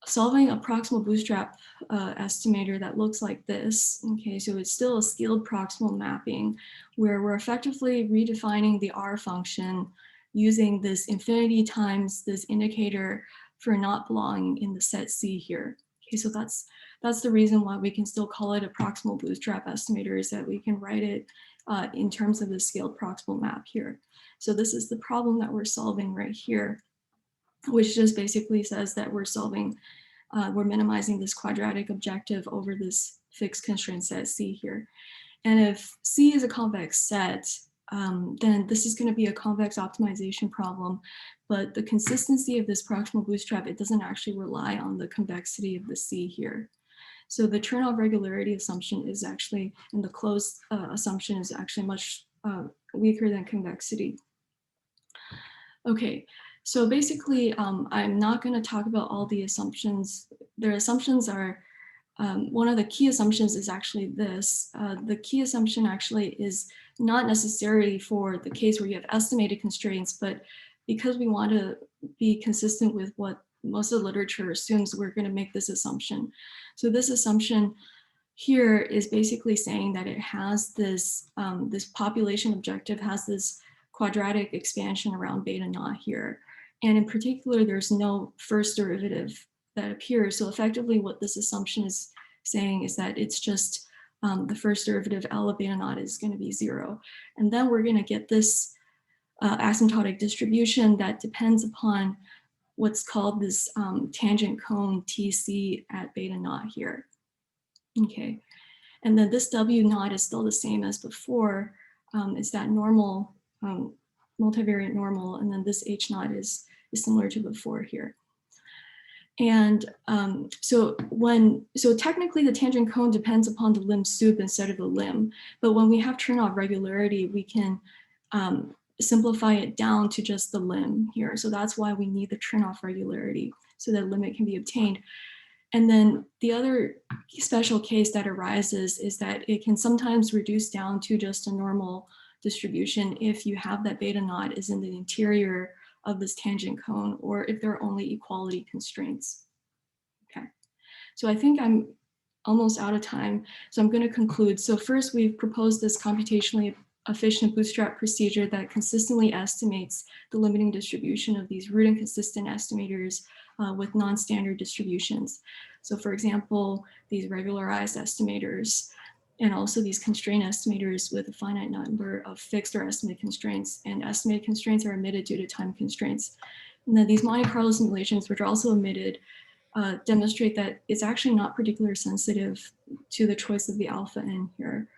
solving a proximal bootstrap estimator that looks like this. Okay, so it's still a scaled proximal mapping where we're effectively redefining the R function using this infinity times this indicator for not belonging in the set C here. Okay, so that's the reason why we can still call it a proximal bootstrap estimator, is that we can write it in terms of the scaled proximal map here. So this is the problem that we're solving right here, which just basically says that we're solving, we're minimizing this quadratic objective over this fixed constraint set C here. And if C is a convex set, then this is going to be a convex optimization problem, but the consistency of this proximal bootstrap, it doesn't actually rely on the convexity of the C here. So the turn-off regularity assumption is actually, and the closed assumption is actually much weaker than convexity. Okay, so basically, I'm not going to talk about all the assumptions. Their assumptions are, one of the key assumptions is actually this. The key assumption actually is not necessarily for the case where you have estimated constraints, but because we want to be consistent with what most of the literature assumes, we're going to make this assumption. So this assumption here is basically saying that it has this, this population objective has this quadratic expansion around beta naught here. And in particular, there's no first derivative that appears. So effectively what this assumption is saying is that it's just the first derivative L of beta naught is going to be 0. And then we're going to get this asymptotic distribution that depends upon what's called this tangent cone TC at beta naught here. Okay, and then this W naught is still the same as before. It's that normal, multivariate normal, and then this H naught is similar to before here. And so technically the tangent cone depends upon the limb sup instead of the limb, but when we have Chernoff regularity, we can simplify it down to just the limb here. So that's why we need the Chernoff regularity so that limit can be obtained. And then the other special case that arises is that it can sometimes reduce down to just a normal distribution if you have that beta naught is in the interior of this tangent cone, or if there are only equality constraints. Okay, so I think I'm almost out of time, so I'm going to conclude. So first, we've proposed this computationally efficient bootstrap procedure that consistently estimates the limiting distribution of these root and consistent estimators with non-standard distributions. So for example, these regularized estimators, and also these constraint estimators with a finite number of fixed or estimated constraints, and estimated constraints are omitted due to time constraints. And then these Monte Carlo simulations, which are also omitted, demonstrate that it's actually not particularly sensitive to the choice of the alpha n here.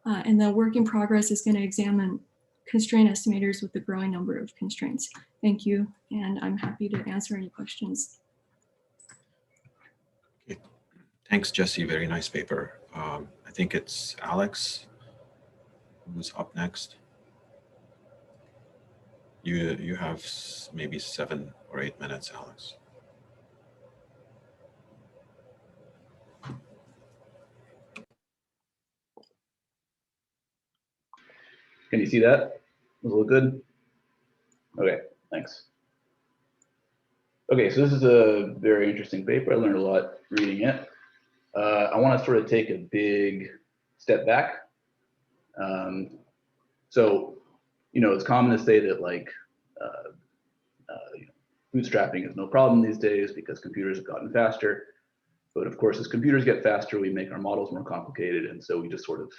And the work in progress is going to examine constraint estimators with the growing number of constraints. Thank you, and I'm happy to answer any questions. Okay. Thanks, Jesse. Very nice paper. I think it's Alex who's up next. You have maybe 7 or 8 minutes, Alex. Can you see that? Does it look good? Okay, thanks. Okay, so this is a very interesting paper. I learned a lot reading it. I want to sort of take a big step back. So, you know, it's common to say that like bootstrapping is no problem these days because computers have gotten faster. But of course, as computers get faster, we make our models more complicated, and so we just sort of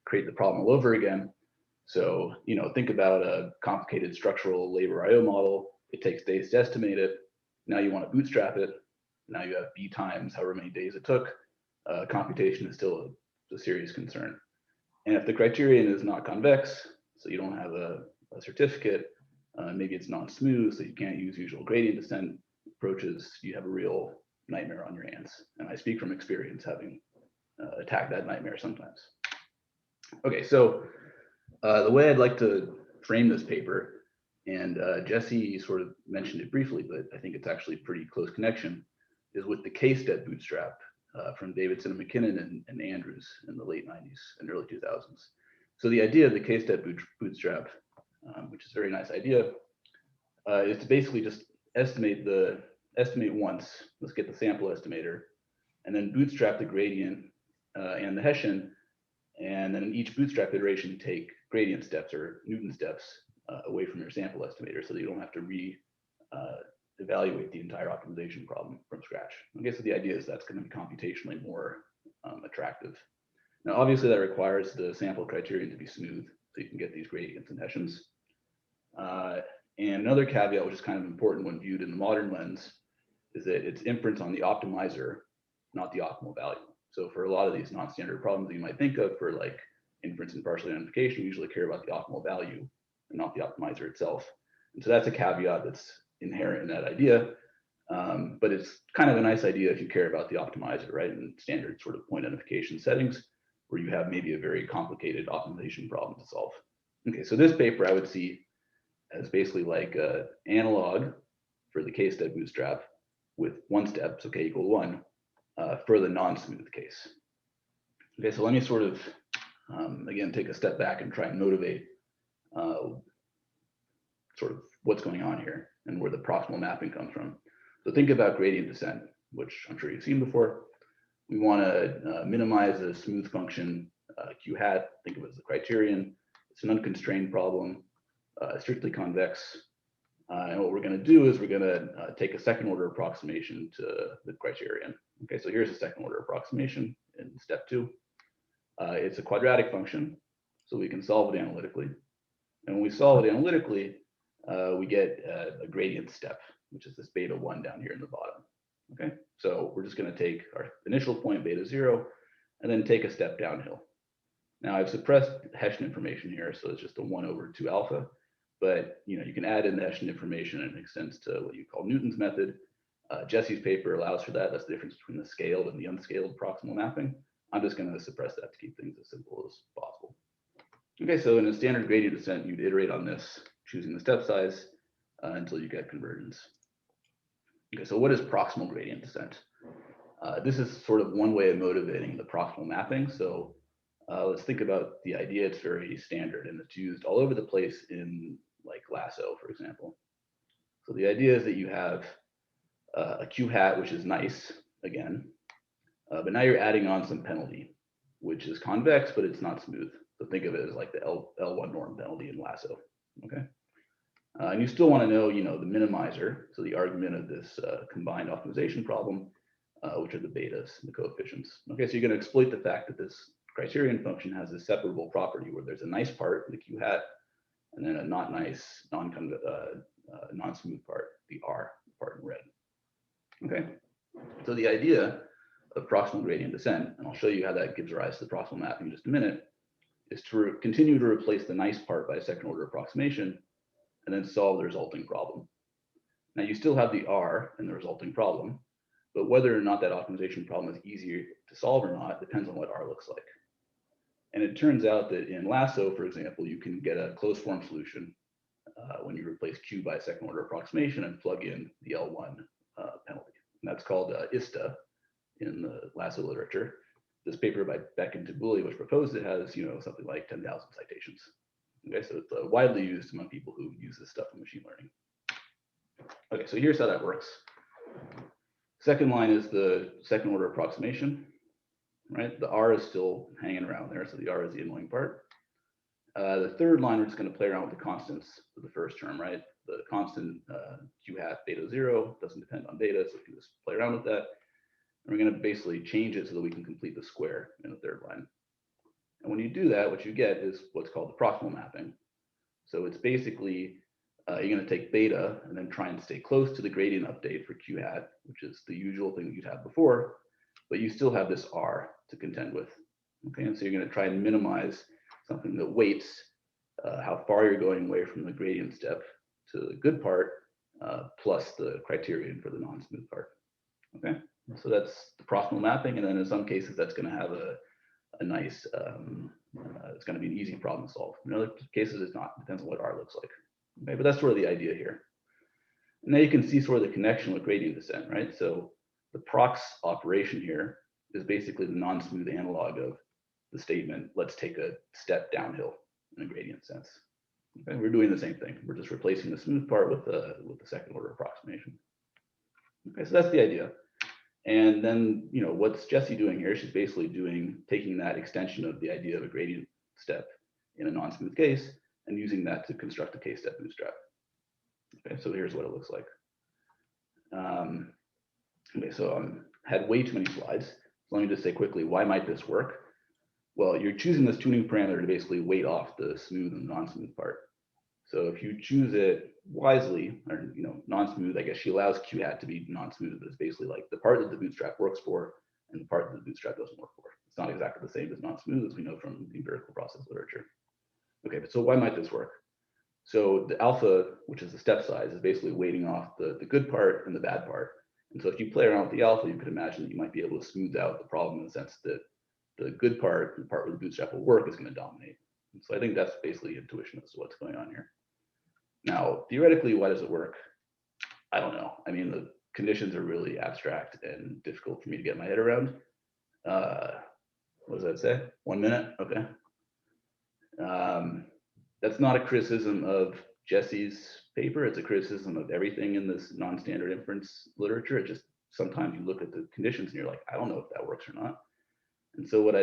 create the problem all over again. So, you know, think about a complicated structural labor IO model. It takes days to estimate it. Now you want to bootstrap it. Now you have B times however many days it took. Computation is still a serious concern. And if the criterion is not convex, so you don't have a certificate, maybe it's non-smooth, so you can't use usual gradient descent approaches, you have a real nightmare on your hands. And I speak from experience, having attacked that nightmare sometimes. Okay, so the way I'd like to frame this paper, and Jesse sort of mentioned it briefly, but I think it's actually a pretty close connection, is with the K-step bootstrap from Davidson and McKinnon and Andrews in the late 90s and early 2000s. So the idea of the K-step bootstrap, which is a very nice idea, is to basically just estimate once, let's get the sample estimator, and then bootstrap the gradient and the Hessian, and then in each bootstrap iteration, take gradient steps or Newton steps away from your sample estimator so that you don't have to evaluate the entire optimization problem from scratch. Okay, so the idea is that's going to be computationally more attractive. Now, obviously, that requires the sample criterion to be smooth so you can get these gradients and Hessians. And another caveat, which is kind of important when viewed in the modern lens, is that it's inference on the optimizer, not the optimal value. So for a lot of these non-standard problems that you might think of for like inference and partial identification, we usually care about the optimal value and not the optimizer itself. And so that's a caveat that's inherent in that idea. But it's kind of a nice idea if you care about the optimizer, right? In standard sort of point identification settings where you have maybe a very complicated optimization problem to solve. Okay, so this paper I would see as basically like an analog for the K-step bootstrap with one step, so K equal 1, for the non-smooth case. Okay, so let me sort of, again, take a step back and try and motivate sort of what's going on here and where the proximal mapping comes from. So think about gradient descent, which I'm sure you've seen before. We want to minimize a smooth function Q hat, think of it as the criterion. It's an unconstrained problem, strictly convex. And what we're going to do is we're going to take a second order approximation to the criterion. Okay, so here's a second order approximation in step 2. It's a quadratic function, so we can solve it analytically. And when we solve it analytically, we get a gradient step, which is this beta 1 down here in the bottom. Okay, so we're just going to take our initial point beta 0 and then take a step downhill. Now I've suppressed Hessian information here, so it's just a 1 over 2 alpha. But you can add in the Hessian information and it extends to what you call Newton's method. Jesse's paper allows for that. That's the difference between the scaled and the unscaled proximal mapping. I'm just going to suppress that to keep things as simple as possible. Okay, so in a standard gradient descent, you'd iterate on this, choosing the step size until you get convergence. Okay, so what is proximal gradient descent? This is sort of one way of motivating the proximal mapping. So let's think about the idea. It's very standard and it's used all over the place in like Lasso, for example. So the idea is that you have a Q hat, which is nice, again, but now you're adding on some penalty, which is convex, but it's not smooth. So think of it as like the L1 norm penalty in Lasso, okay? And you still want to know, the minimizer, so the argument of this combined optimization problem, which are the betas, the coefficients. Okay, so you're going to exploit the fact that this criterion function has a separable property where there's a nice part, the Q hat, and then a not nice, non-smooth part, the R part in red. Okay, so the idea of proximal gradient descent, and I'll show you how that gives rise to the proximal mapping in just a minute, is to continue to replace the nice part by a second order approximation and then solve the resulting problem. Now you still have the R in the resulting problem, but whether or not that optimization problem is easier to solve or not depends on what R looks like. And it turns out that in Lasso, for example, you can get a closed form solution when you replace Q by a second order approximation and plug in the L1 penalty. And that's called ISTA in the Lasso literature. This paper by Beck and Tabuli, which proposed it, has something like 10,000 citations. Okay, so it's widely used among people who use this stuff in machine learning. Okay, so here's how that works. Second line is the second order approximation, right? The R is still hanging around there, so the R is the annoying part. The third line, we're just going to play around with the constants for the first term, right? The constant Q hat beta 0 doesn't depend on beta, so we can just play around with that. And we're going to basically change it so that we can complete the square in the third line. And when you do that, what you get is what's called the proximal mapping. So it's basically, you're going to take beta and then try and stay close to the gradient update for Q hat, which is the usual thing that you'd have before, but you still have this R to contend with. Okay, and so you're going to try and minimize something that weights how far you're going away from the gradient step to the good part, plus the criterion for the non-smooth part. Okay, so that's the proximal mapping, and then in some cases that's going to have a nice, it's going to be an easy problem to solve. In other cases it's not, depends on what R looks like. Okay, but that's sort of the idea here. And now you can see sort of the connection with gradient descent, right? So the prox operation here is basically the non-smooth analog of the statement, let's take a step downhill in a gradient sense. Okay, we're doing the same thing. We're just replacing the smooth part with the second order approximation. Okay, so that's the idea. And then, what's Jessie doing here? She's basically taking that extension of the idea of a gradient step in a non-smooth case and using that to construct a k-step bootstrap. Okay, so here's what it looks like. Okay, so I had way too many slides. So let me just say quickly, why might this work? Well, you're choosing this tuning parameter to basically weight off the smooth and non-smooth part. So if you choose it wisely, or non-smooth, I guess she allows Q hat to be non-smooth, but it's basically like the part that the bootstrap works for and the part that the bootstrap doesn't work for. It's not exactly the same as non-smooth, as we know from the empirical process literature. Okay, but so why might this work? So the alpha, which is the step size, is basically weighting off the good part and the bad part. And so if you play around with the alpha, you could imagine that you might be able to smooth out the problem in the sense that the good part, the part where the bootstrap will work, is going to dominate. And so I think that's basically intuition as to what's going on here. Now, theoretically, why does it work? I don't know. I mean, the conditions are really abstract and difficult for me to get my head around. What does that say? 1 minute? Okay. That's not a criticism of Jesse's paper. It's a criticism of everything in this non-standard inference literature. It just, sometimes you look at the conditions and you're like, I don't know if that works or not. And so what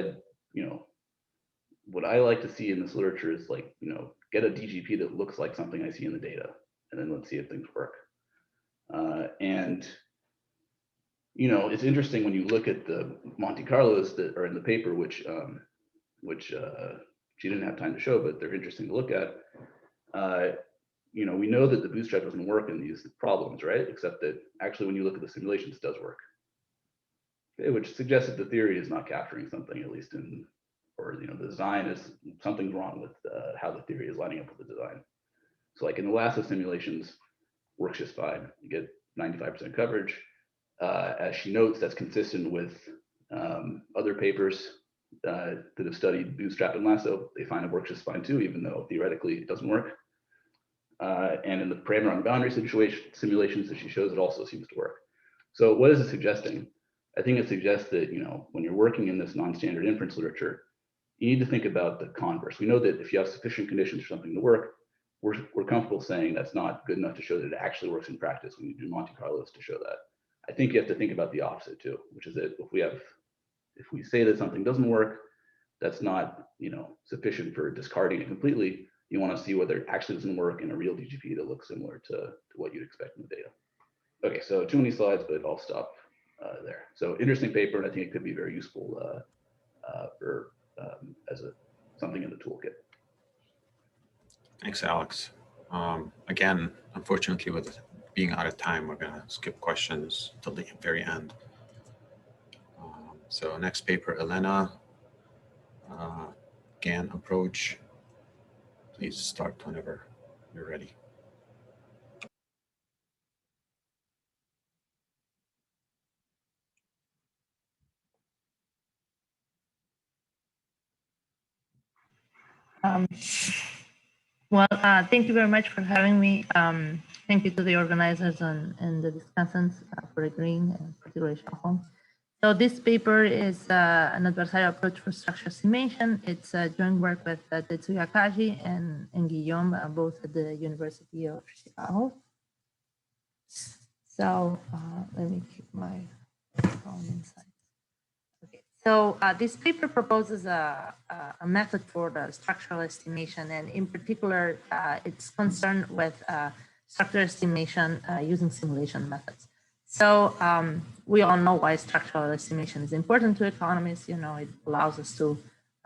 I like to see in this literature is like, get a DGP that looks like something I see in the data and then let's see if things work. And you know, it's interesting when you look at the Monte Carlos that are in the paper, which she didn't have time to show, but they're interesting to look at. You know, we know that the bootstrap doesn't work in these problems, right? Except that actually, when you look at the simulations, it does work. Okay, which suggests that the theory is not capturing something, at least in, or you know, the design is something's wrong with how the theory is lining up with the design. So, like in the lasso simulations, works just fine. You get 95% coverage. As she notes, that's consistent with other papers that have studied bootstrap and lasso. They find it works just fine too, even though theoretically it doesn't work. And in the parameter on boundary simulations that she shows, it also seems to work. So what is it suggesting? I think it suggests that, you know, when you're working in this non-standard inference literature, you need to think about the converse. We know that if you have sufficient conditions for something to work, we're comfortable saying that's not good enough to show that it actually works in practice when you do Monte Carlos to show that. I think you have to think about the opposite too, which is that if we say that something doesn't work, that's not, you know, sufficient for discarding it completely. You want to see whether it actually doesn't work in a real DGP that looks similar to what you'd expect in the data. Okay, so too many slides, but I'll stop there. So interesting paper, and I think it could be very useful for as something in the toolkit. Thanks, Alex. Again, unfortunately, with being out of time, we're going to skip questions till the very end. So next paper, Elena, GAN approach. Please start whenever you're ready. Thank you very much for having me. Thank you to the organizers and the discussants for agreeing, and particularly Shahom. So this paper is an adversarial approach for structure estimation. It's a joint work with Tetsuya Kaji and Guillaume, both at the University of Chicago. So let me keep my phone inside. Okay. So this paper proposes a method for the structural estimation, and in particular, it's concerned with structural estimation using simulation methods. So we all know why structural estimation is important to economists. You know, it allows us to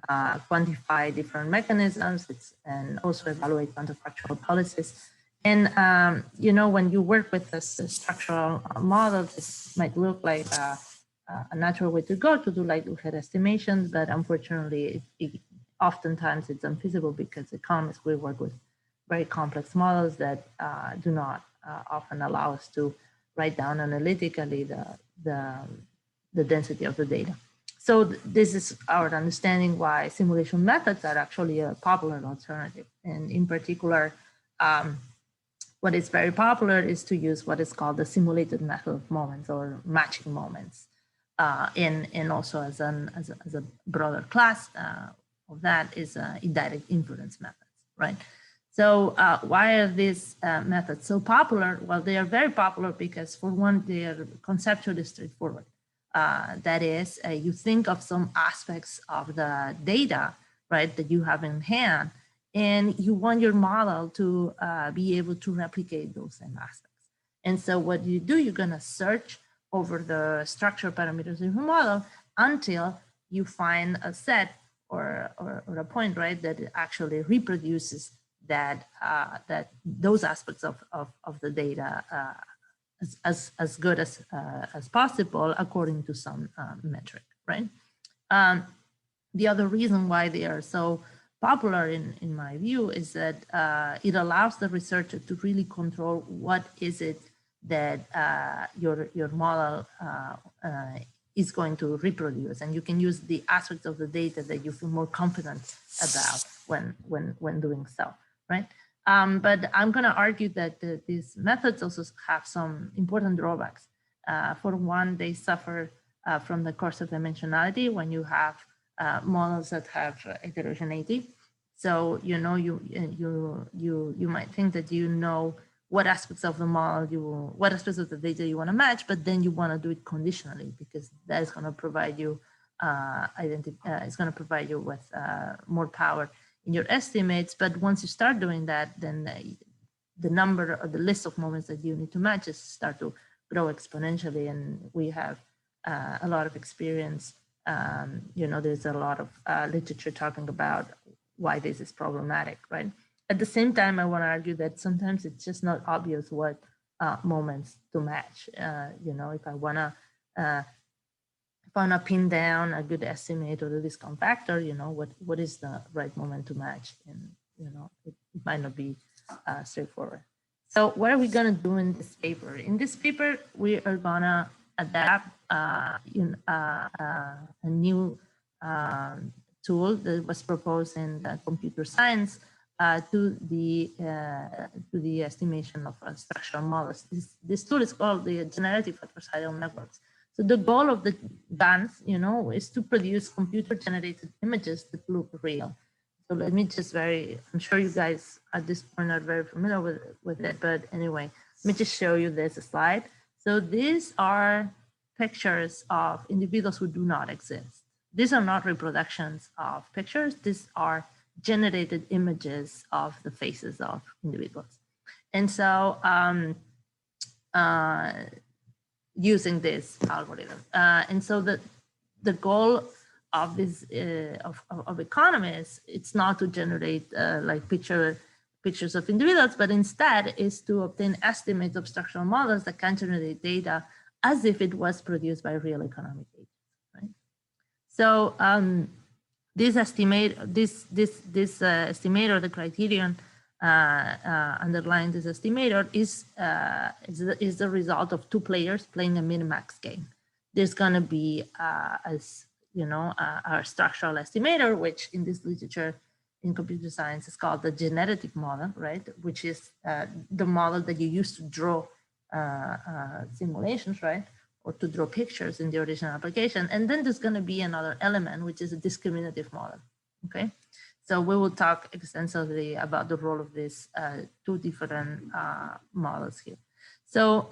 quantify different mechanisms and also evaluate counterfactual policies. And you know, when you work with this structural model, this might look like a natural way to go to do likelihood estimations, but unfortunately, oftentimes it's unfeasible because economists will work with very complex models that do not often allow us to write down analytically the density of the data. So this is our understanding why simulation methods are actually a popular alternative. And in particular, what is very popular is to use what is called the simulated method of moments or matching moments. And also as a broader class of that is indirect inference methods, right? So why are these methods so popular? Well, they are very popular because, for one, they are conceptually straightforward. That is, you think of some aspects of the data, right, that you have in hand, and you want your model to be able to replicate those same aspects. And so what you do, you're going to search over the structure parameters of your model until you find a set or a point, right, that it actually reproduces that those aspects of the data as good as possible according to some metric, right? The other reason why they are so popular in my view is that it allows the researcher to really control what is it that your model is going to reproduce, and you can use the aspects of the data that you feel more confident about when doing so, right? But I'm going to argue that these methods also have some important drawbacks. For one, they suffer from the course of dimensionality when you have models that have heterogeneity. So you know you might think that you know what aspects of the model what aspects of the data you want to match, but then you want to do it conditionally because that is going to provide you it's going to provide you with more power in your estimates. But once you start doing that, then the number or the list of moments that you need to match is start to grow exponentially. And we have a lot of experience. You know, there's a lot of literature talking about why this is problematic, right? At the same time, I want to argue that sometimes it's just not obvious what moments to match. You know, if I want to pin down a good estimate or the discount factor, you know, what is the right moment to match? And, you know, it might not be straightforward. So what are we going to do in this paper? In this paper, we are going to adapt a new tool that was proposed in the computer science to the estimation of structural models. This tool is called the generative adversarial networks. So the goal of the GANs, you know, is to produce computer-generated images that look real. So let me just I'm sure you guys at this point are very familiar with it, but anyway, let me just show you this slide. So these are pictures of individuals who do not exist. These are not reproductions of pictures. These are generated images of the faces of individuals. And so using this algorithm. And so the goal of this of economists, it's not to generate like pictures of individuals, but instead is to obtain estimates of structural models that can generate data as if it was produced by real economic agents, right? So this estimator, the criterion underlying this estimator is the result of two players playing a min-max game. There's going to be, as you know, our structural estimator, which in this literature in computer science is called the genetic model, right? Which is the model that you use to draw simulations, right? Or to draw pictures in the original application. And then there's going to be another element, which is a discriminative model, okay? So we will talk extensively about the role of these two different models here. So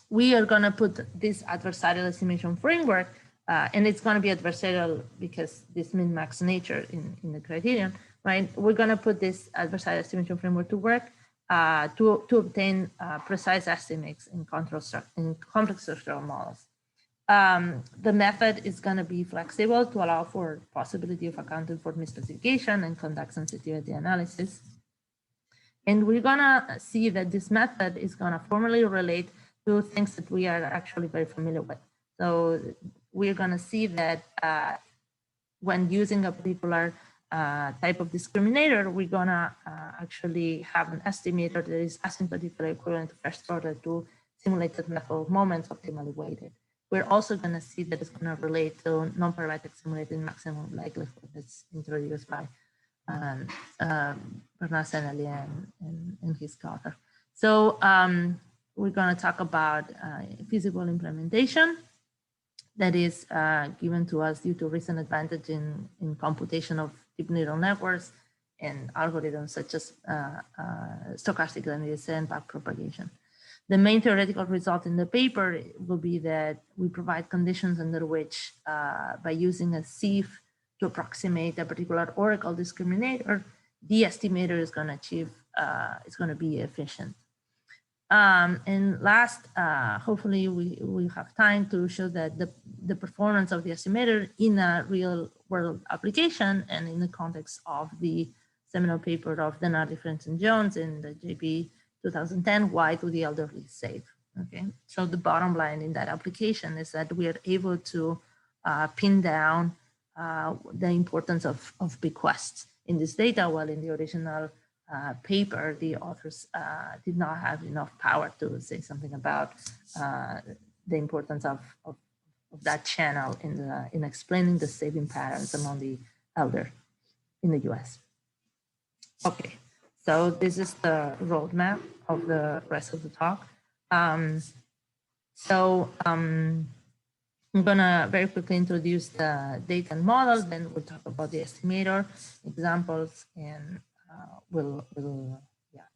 we are going to put this adversarial estimation framework, and it's going to be adversarial because this min-max nature in the criterion, right? We're going to put this adversarial estimation framework to work to obtain precise estimates in complex structural models. The method is going to be flexible to allow for possibility of accounting for misclassification and conduct sensitivity analysis. And we're going to see that this method is going to formally relate to things that we are actually very familiar with. So we're going to see that when using a particular type of discriminator, we're going to actually have an estimator that is asymptotically equivalent to first order to simulated method of moments optimally weighted. We're also going to see that it's going to relate to non-parametric simulated maximum likelihood that's introduced by Bernard Senelli and his co-author. So we're going to talk about feasible implementation that is given to us due to recent advantage in computation of deep neural networks and algorithms such as stochastic linear descent, backpropagation. The main theoretical result in the paper will be that we provide conditions under which, by using a sieve to approximate a particular oracle discriminator, the estimator is going to achieve, it's going to be efficient. And last, hopefully we have time to show that the performance of the estimator in a real world application and in the context of the seminal paper of Denardi, Friends and Jones in the JP 2010, why do the elderly save? Okay, so the bottom line in that application is that we are able to pin down the importance of bequests in this data, while in the original paper, the authors did not have enough power to say something about the importance of that channel in explaining the saving patterns among the elder in the US. Okay, so this is the roadmap of the rest of the talk. I'm gonna very quickly introduce the data and models, then we'll talk about the estimator, examples, and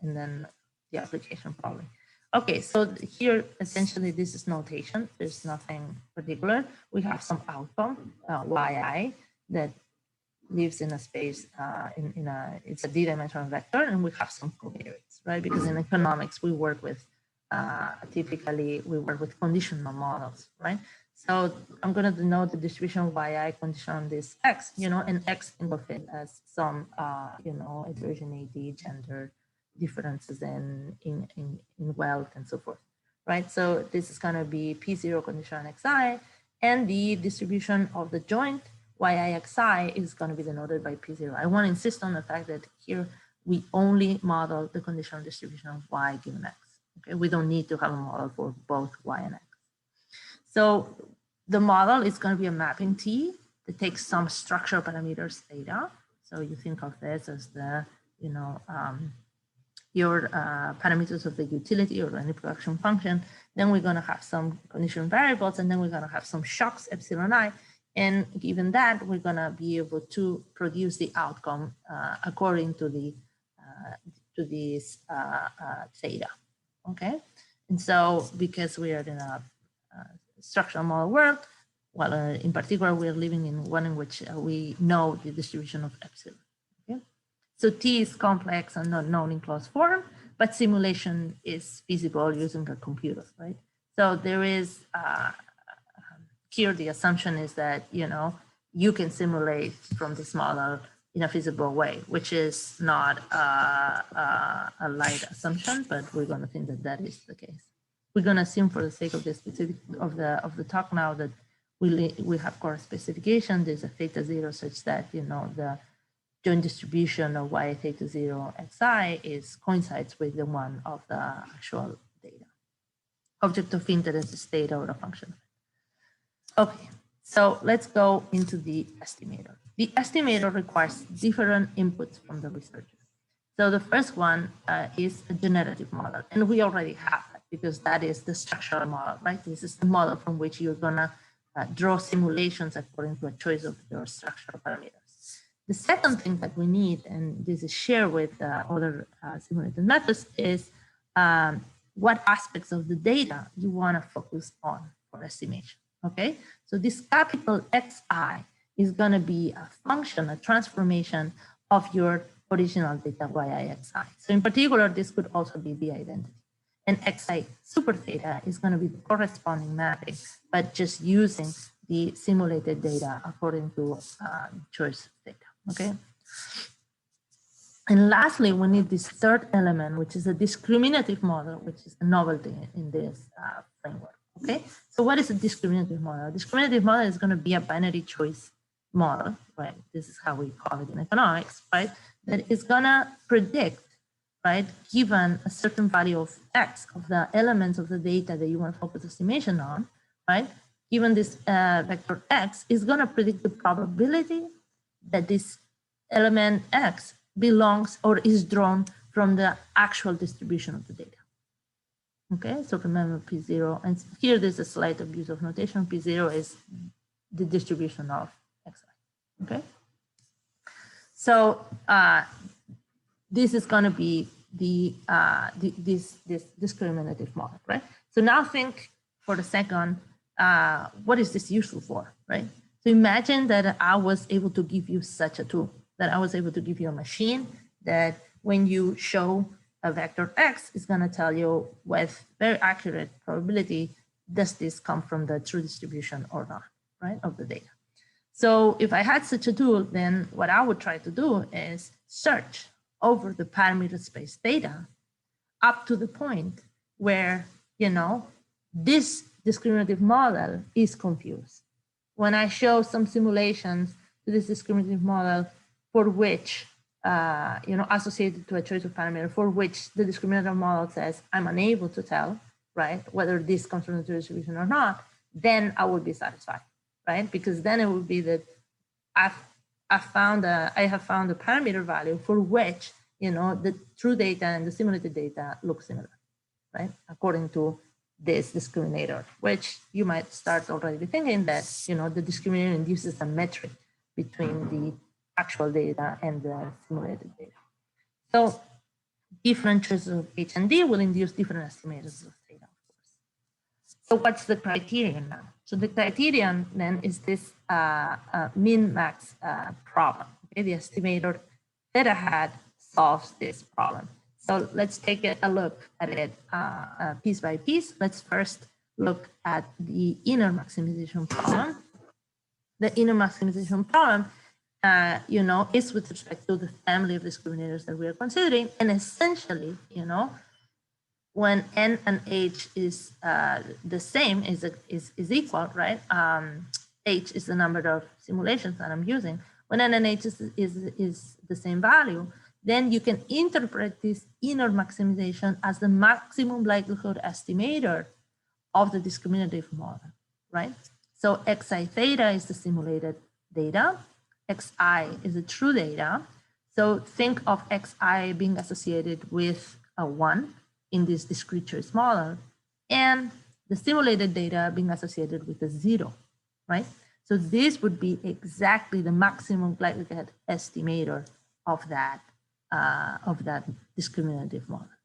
and then the application probably. Okay, so here, essentially, this is notation. There's nothing particular. We have some outcome, yi, that lives in a space, it's a d-dimensional vector, and we have some covariates, right? Because in economics, we work with, typically we work with conditional models, right? So I'm going to denote the distribution of yi condition on this x, and x think of it as some, heterogeneity, gender differences in wealth and so forth, right? So this is going to be P0 condition on xi, and the distribution of the joint yixi is going to be denoted by P0. I want to insist on the fact that here we only model the conditional distribution of y given x. Okay, we don't need to have a model for both y and x. So the model is going to be a mapping T that takes some structural parameters theta. So you think of this as the, your parameters of the utility or any production function. Then we're going to have some condition variables, and then we're going to have some shocks epsilon I. And given that, we're going to be able to produce the outcome according to the to this theta. Okay, and so because we are in a structural model world, well, in particular, we are living in one in which we know the distribution of epsilon. Okay, so T is complex and not known in closed form, but simulation is feasible using a computer, right? So there is here the assumption is that you can simulate from this model in a feasible way, which is not a light assumption, but we're going to think that that is the case. We're going to assume, for the sake of the specific of the talk now, that we have core specification. There's a theta 0 such that the joint distribution of y theta 0 xi coincides with the one of the actual data. Object of interest is theta or a function. Okay, so let's go into the estimator. The estimator requires different inputs from the researcher. So the first one is a generative model, and we already have that because that is the structural model, right? This is the model from which you're gonna draw simulations according to a choice of your structural parameters. The second thing that we need, and this is shared with other simulated methods, is what aspects of the data you wanna focus on for estimation. Okay, so this capital Xi is going to be a function, a transformation of your original data yixi. So in particular, this could also be the identity. And Xi super theta is going to be the corresponding mapping, but just using the simulated data according to choice theta. Okay. And lastly, we need this third element, which is a discriminative model, which is a novelty in this framework. Okay, so what is a discriminative model? A discriminative model is going to be a binary choice model, right? This is how we call it in economics, right? That is going to predict, right, given a certain value of x, of the elements of the data that you want to focus estimation on, right? Given this vector x, is going to predict the probability that this element x belongs or is drawn from the actual distribution of the data. Okay, so remember P0, and here there's a slight abuse of notation. P0 is the distribution of xi. Okay, so this is going to be this discriminative model, right? So now think for a second, what is this useful for, right? So imagine that I was able to give you such a tool, that I was able to give you a machine that when you show a vector x is going to tell you with very accurate probability, does this come from the true distribution or not, right, of the data. So if I had such a tool, then what I would try to do is search over the parameter space data up to the point where, this discriminative model is confused. When I show some simulations to this discriminative model for which associated to a choice of parameter for which the discriminative model says I'm unable to tell, right, whether this comes from the true distribution or not, then I would be satisfied, right? Because then it would be that I have found a parameter value for which the true data and the simulated data look similar, right? According to this discriminator, which you might start already thinking that the discriminator induces a metric between the actual data and the simulated data. So different choices of H and D will induce different estimators of theta, of course. So what's the criterion now? So the criterion then is this min-max problem, Okay, the estimator theta hat solves this problem. So let's take a look at it piece by piece. Let's first look at the inner maximization problem. The inner maximization problem, is with respect to the family of discriminators that we are considering. And essentially, when n and h is the same, is equal, right? H is the number of simulations that I'm using. When n and h is the same value, then you can interpret this inner maximization as the maximum likelihood estimator of the discriminative model, right? So xi theta is the simulated data. Xi is the true data. So think of xi being associated with a 1 in this discrete choice model, and the simulated data being associated with a 0, right? So this would be exactly the maximum likelihood estimator of that discriminative model.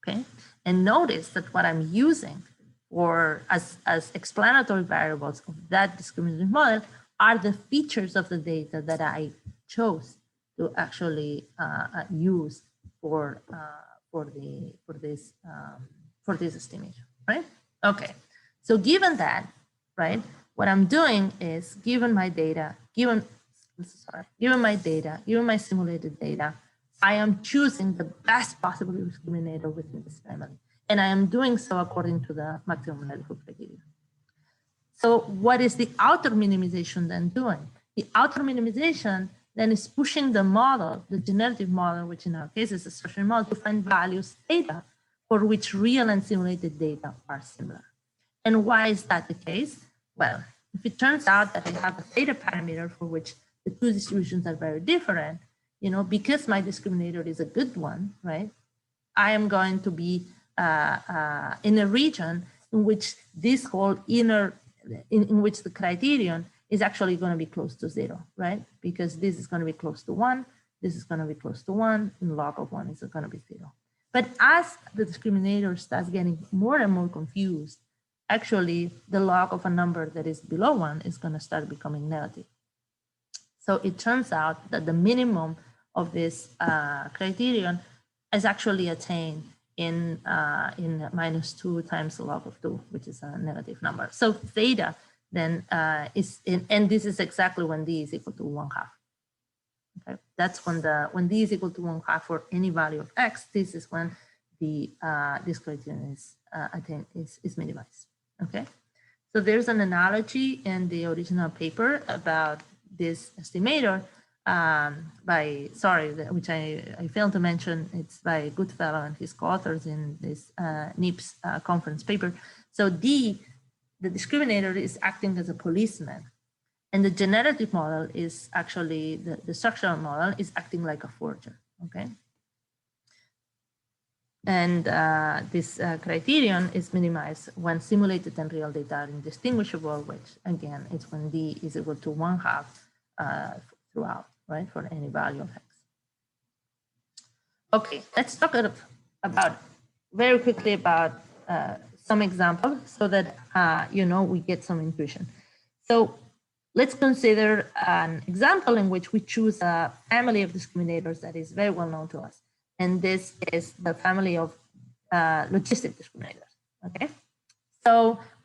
Okay, and notice that what I'm using for as explanatory variables of that discriminative model are the features of the data that I chose to actually use for this estimation, right? Okay, so given that, right, what I'm doing is given my data, given my simulated data, I am choosing the best possible discriminator within this family. And I am doing so according to the maximum likelihood criteria. So what is the outer minimization then doing? The outer minimization then is pushing the model, the generative model, which in our case is a social model, to find values theta for which real and simulated data are similar. And why is that the case? Well, if it turns out that I have a theta parameter for which the two distributions are very different, because my discriminator is a good one, right? I am going to be in a region in which this whole inner, in which the criterion is actually going to be close to 0, right? Because this is going to be close to 1, this is going to be close to 1, and log of 1 is going to be 0. But as the discriminator starts getting more and more confused, actually the log of a number that is below 1 is going to start becoming negative. So it turns out that the minimum of this criterion is actually attained in -2 times the log of 2, which is a negative number. So theta then is and this is exactly when d is equal to 1/2. Okay, that's when d is equal to 1/2 for any value of x. This is when this criterion is minimized. Okay, so there's an analogy in the original paper about this estimator which I failed to mention. It's by Goodfellow and his co-authors in this NIPS conference paper. So D, the discriminator, is acting as a policeman, and the generative model is actually, the structural model is acting like a forger, okay? And this criterion is minimized when simulated and real data are indistinguishable, which again, is when D is equal to 1/2 throughout, right, for any value of x. Okay, let's talk about very quickly about some examples so that we get some intuition. So let's consider an example in which we choose a family of discriminators that is very well known to us. And this is the family of logistic discriminators, okay? So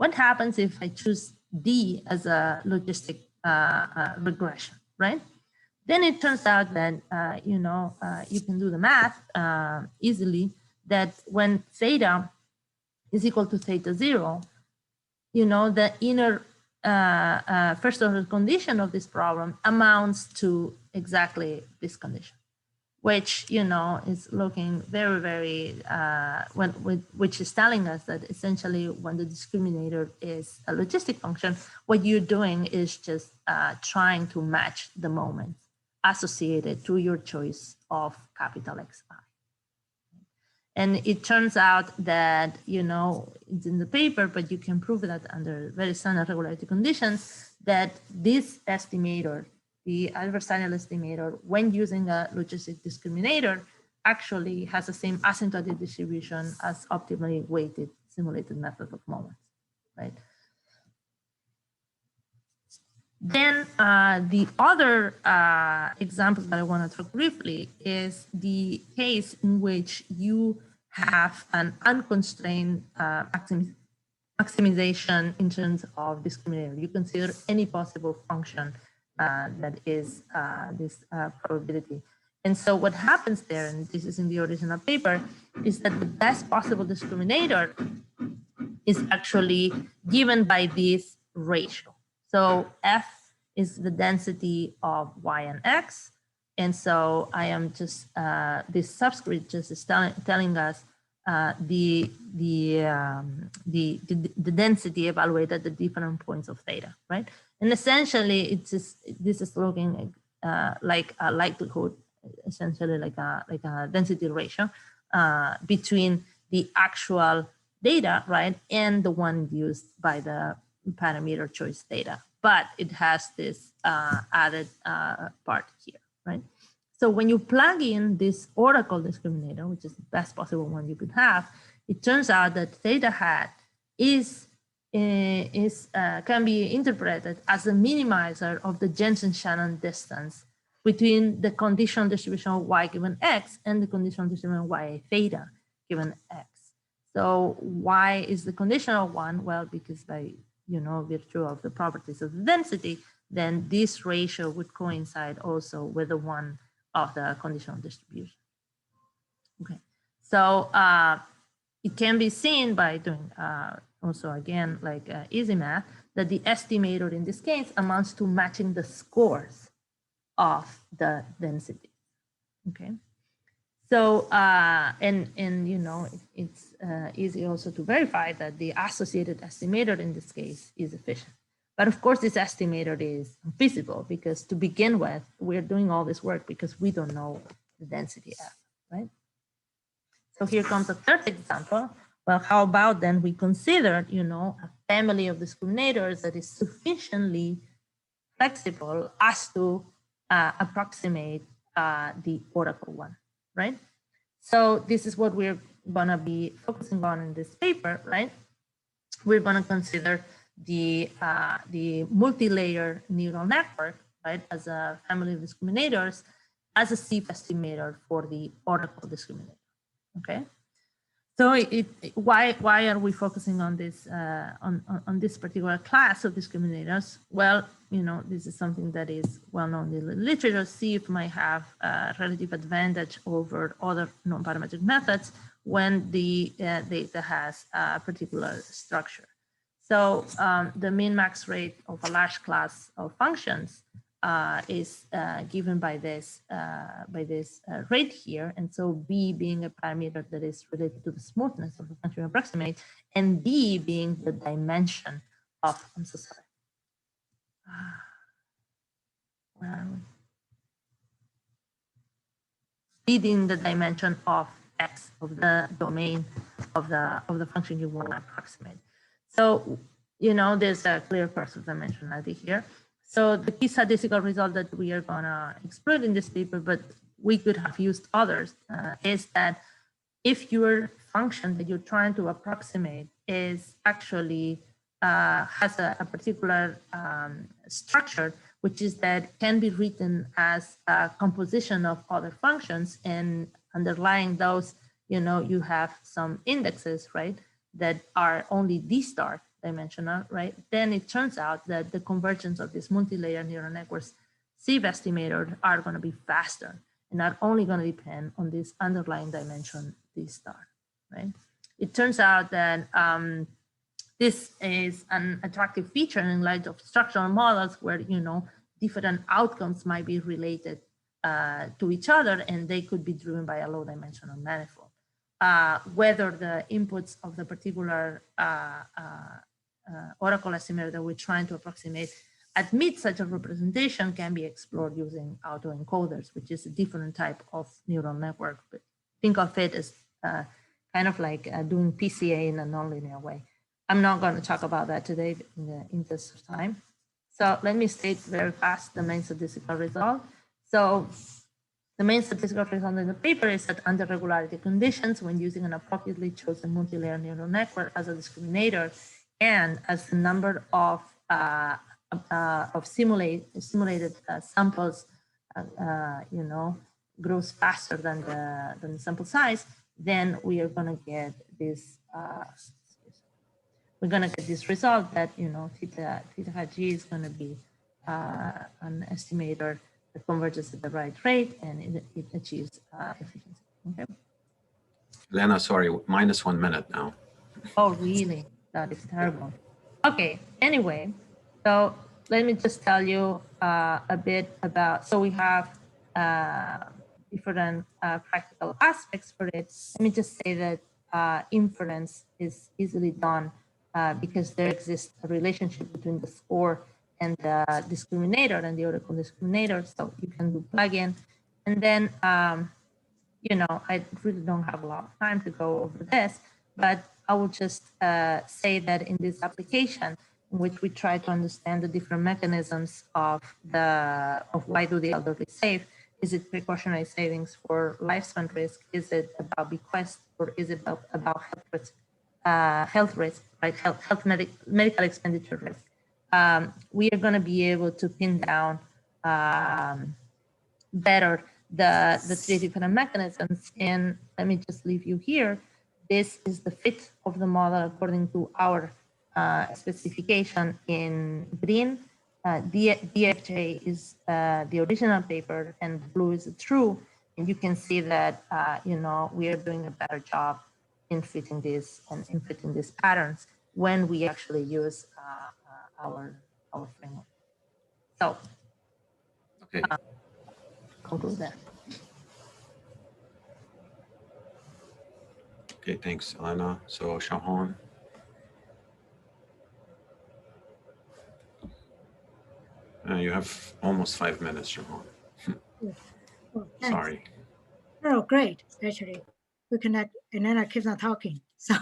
what happens if I choose D as a logistic regression, right? Then it turns out that, you can do the math easily, that when theta is equal to theta 0, the inner first order condition of this problem amounts to exactly this condition, which, is looking very, very, which is telling us that essentially when the discriminator is a logistic function, what you're doing is just trying to match the moments associated to your choice of capital Xi. And it turns out that, it's in the paper, but you can prove that under very standard regularity conditions, that this estimator, the adversarial estimator, when using a logistic discriminator, actually has the same asymptotic distribution as optimally weighted simulated method of moments, right? Then the other example that I want to talk briefly is the case in which you have an unconstrained maximization in terms of discriminator. You consider any possible function that is this probability. And so what happens there, and this is in the original paper, is that the best possible discriminator is actually given by this ratio. So F is the density of Y and X. And so I am just, this subscript just is telling us the density evaluated at the different points of theta, right? And essentially, it's just, this is looking like a likelihood, essentially like a density ratio between the actual data, right, and the one used by the parameter choice data. But it has this added part here, right? So when you plug in this oracle discriminator, which is the best possible one you could have, it turns out that theta hat can be interpreted as a minimizer of the Jensen-Shannon distance between the conditional distribution of y given x and the conditional distribution of y theta given x. So why is the conditional one? Well, because by virtue of the properties of the density, then this ratio would coincide also with the one of the conditional distribution. Okay, so it can be seen by doing also again like easy math that the estimator in this case amounts to matching the scores of the density. Okay. So, it's easy also to verify that the associated estimator in this case is efficient. But of course, this estimator is unfeasible because to begin with, we're doing all this work because we don't know the density F, right? So here comes a third example. Well, how about then we consider, a family of discriminators that is sufficiently flexible as to approximate the oracle one. Right? So this is what we're gonna be focusing on in this paper, right? We're gonna consider the multi-layer neural network, right, as a family of discriminators, as a CIF estimator for the oracle discriminator. Okay. So why are we focusing on this on this particular class of discriminators? Well, this is something that is well known in the literature. CIF might have a relative advantage over other non-parametric methods when the data has a particular structure. So the min-max rate of a large class of functions is given by this rate here, and so B being a parameter that is related to the smoothness of the function approximate, and D being the dimension of, I'm so sorry. Where are we? D being the dimension of X, of the domain of the function you want to approximate. So there's a clear parser dimensionality here. So the key statistical result that we are gonna explore in this paper, but we could have used others, is that if your function that you're trying to approximate is actually has a particular structure, which is that can be written as a composition of other functions, and underlying those, you have some indexes, right, that are only D star dimensional, right? Then it turns out that the convergence of these multi-layer neural networks CIF estimators are going to be faster and are only going to depend on this underlying dimension D star, right? It turns out that this is an attractive feature in light of structural models where different outcomes might be related to each other, and they could be driven by a low dimensional manifold. Whether the inputs of the particular oracle estimator that we're trying to approximate admit such a representation can be explored using autoencoders, which is a different type of neural network. But think of it as kind of like doing PCA in a nonlinear way. I'm not going to talk about that today in the interest of time. So let me state very fast the main statistical result. So the main statistical result in the paper is that under regularity conditions, when using an appropriately chosen multi-layer neural network as a discriminator, and as the number of of simulated samples, grows faster than the sample size, then we are going to get this. We're going to get this result that theta hat g is going to be an estimator that converges at the right rate and it achieves efficiency. Okay. Lena, sorry, -1 minute now. Oh, really? That is terrible. Okay. Anyway, so let me just tell you a bit about. So we have different practical aspects for it. Let me just say that inference is easily done because there exists a relationship between the score and the discriminator and the oracle discriminator. So you can do plugin. And then, I really don't have a lot of time to go over this, but I will just say that in this application, in which we try to understand the different mechanisms of why do the elderly save. Is it precautionary savings for lifespan risk? Is it about bequest, or is it about health risk, right? Medical expenditure risk. We are going to be able to pin down better the three different mechanisms. And let me just leave you here. This is the fit of the model according to our specification in green. DFJ is the original paper and blue is true. And you can see that, we are doing a better job in fitting this and in fitting these patterns when we actually use our framework. So, okay. Conclude that. Okay, thanks, Elena. So, Shahan. You have almost 5 minutes, Shahan. Oh, Sorry. Oh, great. Actually, we connect and then I keep on talking. So,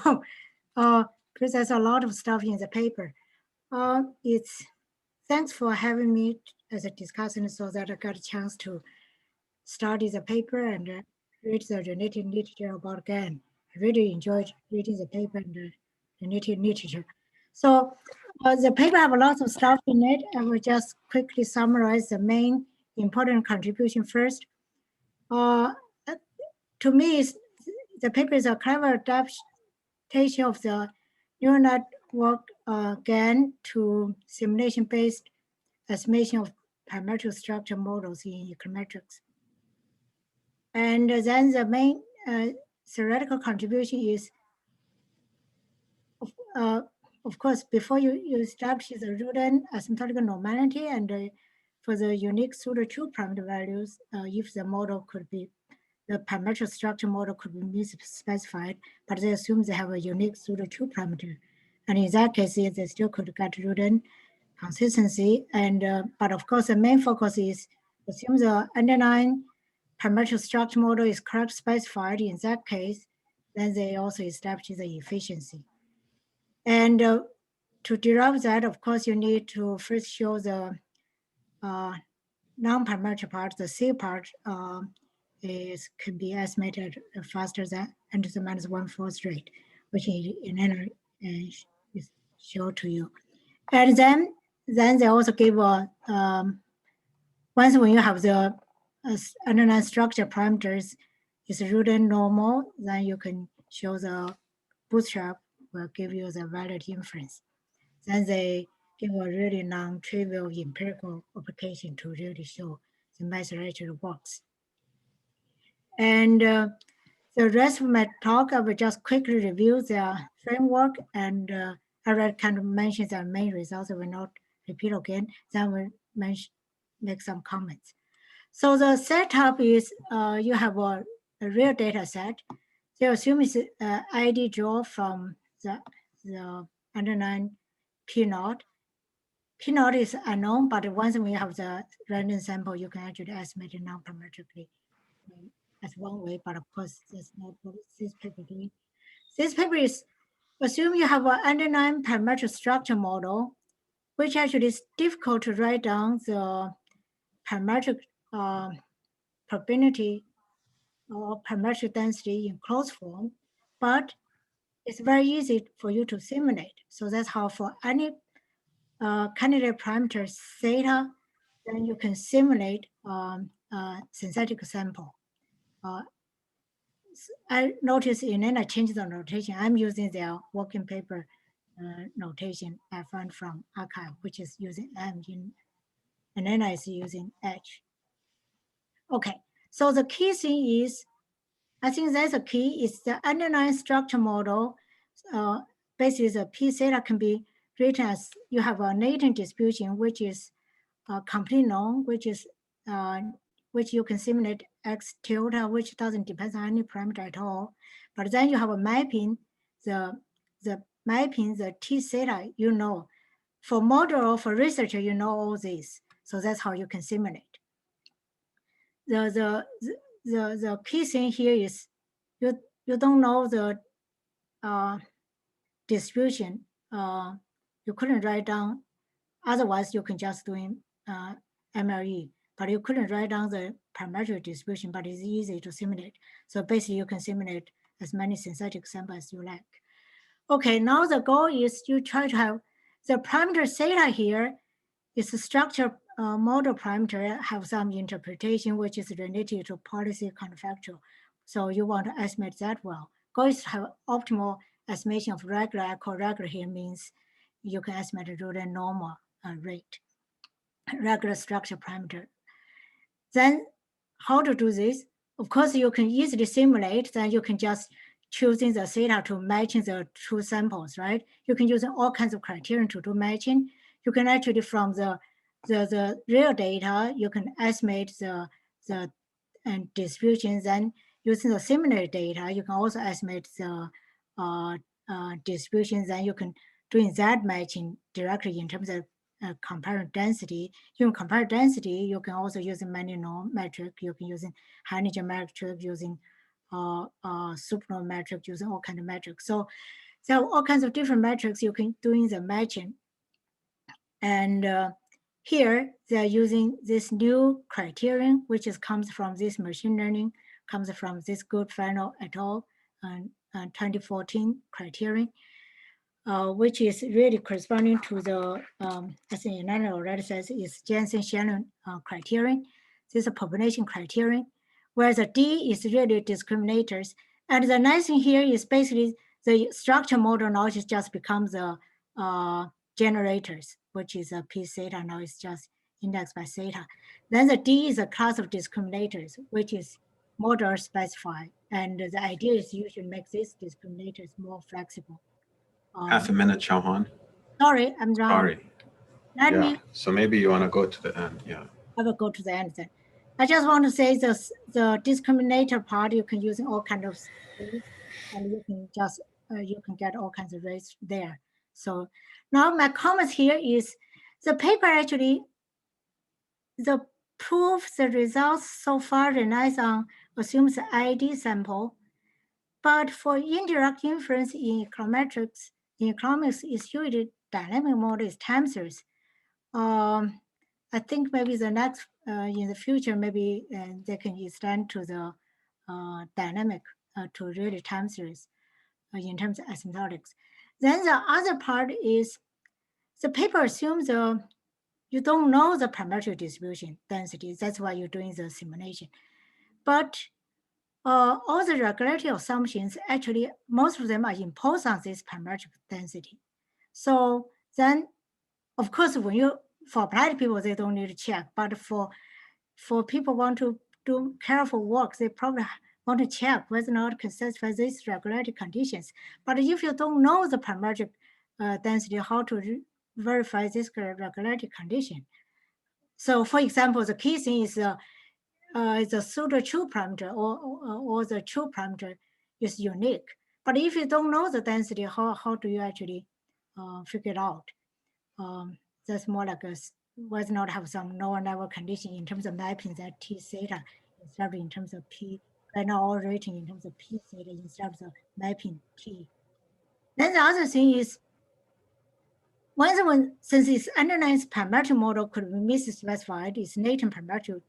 because there's a lot of stuff in the paper. Thanks for having me as a discussant so that I got a chance to study the paper and read the related literature about GAN. I really enjoyed reading the paper and the related literature. So the paper have lots of stuff in it. I will just quickly summarize the main important contribution first. To me, the paper is a clever adaptation of the neural network GAN to simulation-based estimation of parametric structure models in econometrics. And then the main theoretical contribution is, of course, before you establish the Rudin asymptotic normality and for the unique pseudo-true parameter values, if the model could be, the parametric structure model could be misspecified, but they assume they have a unique pseudo-true parameter. And in that case, they still could get Rudin consistency. And but of course, the main focus is assume the underlying parametric structure model is correct specified. In that case, then they also establish the efficiency. And to derive that, of course, you need to first show the non-parametric part, the C part can be estimated faster than n to the -1/4 rate, which in is shown to you. And then they also give a once when you have the underlying structure parameters is Rudin normal, then you can show the bootstrap will give you the valid inference. Then they give a really non-trivial empirical application to really show the method actually works. And the rest of my talk, I will just quickly review the framework, and I already kind of mentioned the main results. I will not repeat again. Then we'll make some comments. So the setup is you have a real data set. They assume it's ID draw from the underlying P naught. P naught is unknown, but once we have the random sample, you can actually estimate it non-parametrically. That's one way, but of course, that's not what this paper doing. This paper is assume you have an underlying parametric structure model, which actually is difficult to write down the parametric probability or parametric density in closed form, but it's very easy for you to simulate. So that's how for any candidate parameter theta, then you can simulate synthetic sample. I noticed Elena changed the notation. I'm using their working paper notation I found from archive, which is using M in, and Elena is using H. Okay, so the key thing is, I think that's a key, is the underlying structure model. Basically, the P theta can be written as you have a latent distribution, which is complete known, which is which you can simulate X tilde, which doesn't depend on any parameter at all. But then you have a mapping, the mapping, the T theta, you know. For model or for researcher, you know all this. So that's how you can simulate. The key thing here is you don't know the distribution. You couldn't write down, otherwise you can just do MLE, but you couldn't write down the parametric distribution, but it's easy to simulate. So basically you can simulate as many synthetic samples as you like. Okay, now the goal is you try to have the parameter theta here is a structure model parameter have some interpretation which is related to policy counterfactual. So you want to estimate that well. Goal is to have optimal estimation of regular. I call regular here means you can estimate a Euler normal rate, regular structure parameter. Then how to do this? Of course, you can easily simulate, then you can just choosing the theta to matching the two samples, right? You can use all kinds of criteria to do matching. You can actually from the real data, you can estimate the distribution. Then using the simulated data, you can also estimate the distribution. Then you can doing that matching directly in terms of comparative density. You can compare density, you can also use a many norm metric. You can use Heineken metric, using supernorm metric, using all kinds of metrics. So there are all kinds of different metrics you can doing the matching. And here they're using this new criterion, which comes from this machine learning, comes from this Goodfellow et al. 2014 criterion, which is really corresponding to the, I think Elena already says, is Jensen-Shannon criterion. This is a population criterion, where the D is really discriminators. And the nice thing here is basically the structure model now just becomes the generators, which is a P theta, now it's just indexed by theta. Then the D is a class of discriminators, which is model specified. And the idea is you should make these discriminators more flexible. Half a minute, Shahan. Sorry, I'm wrong. Sorry. Let me, so maybe you want to go to the end. Yeah. I will go to the end then. I just want to say the discriminator part, you can use all kinds of things, and you can just, you can get all kinds of rates there. So now my comments here is the paper actually, the proof, the results so far relies on assumes the ID sample, but for indirect inference in econometrics, is usually dynamic model is time series. I think maybe the next, in the future, maybe they can extend to the dynamic to really time series in terms of asymptotics. Then the other part is the paper assumes you don't know the parametric distribution density. That's why you're doing the simulation. But all the regularity assumptions, actually, most of them are imposed on this parametric density. So then, of course, when you, for applied people, they don't need to check. But for people want to do careful work, they probably want to check whether or not can satisfy these regularity conditions. But if you don't know the parametric density, how to verify this regularity condition? So, for example, the key thing is the pseudo true parameter or the true parameter is unique. But if you don't know the density, how do you actually figure it out? That's more like a whether or not have some lower level condition in terms of mapping that T theta instead of in terms of P, right now all rating in terms of P theta instead of the mapping T. Then the other thing is, since its underlying parametric model could be misspecified, it's latent parametric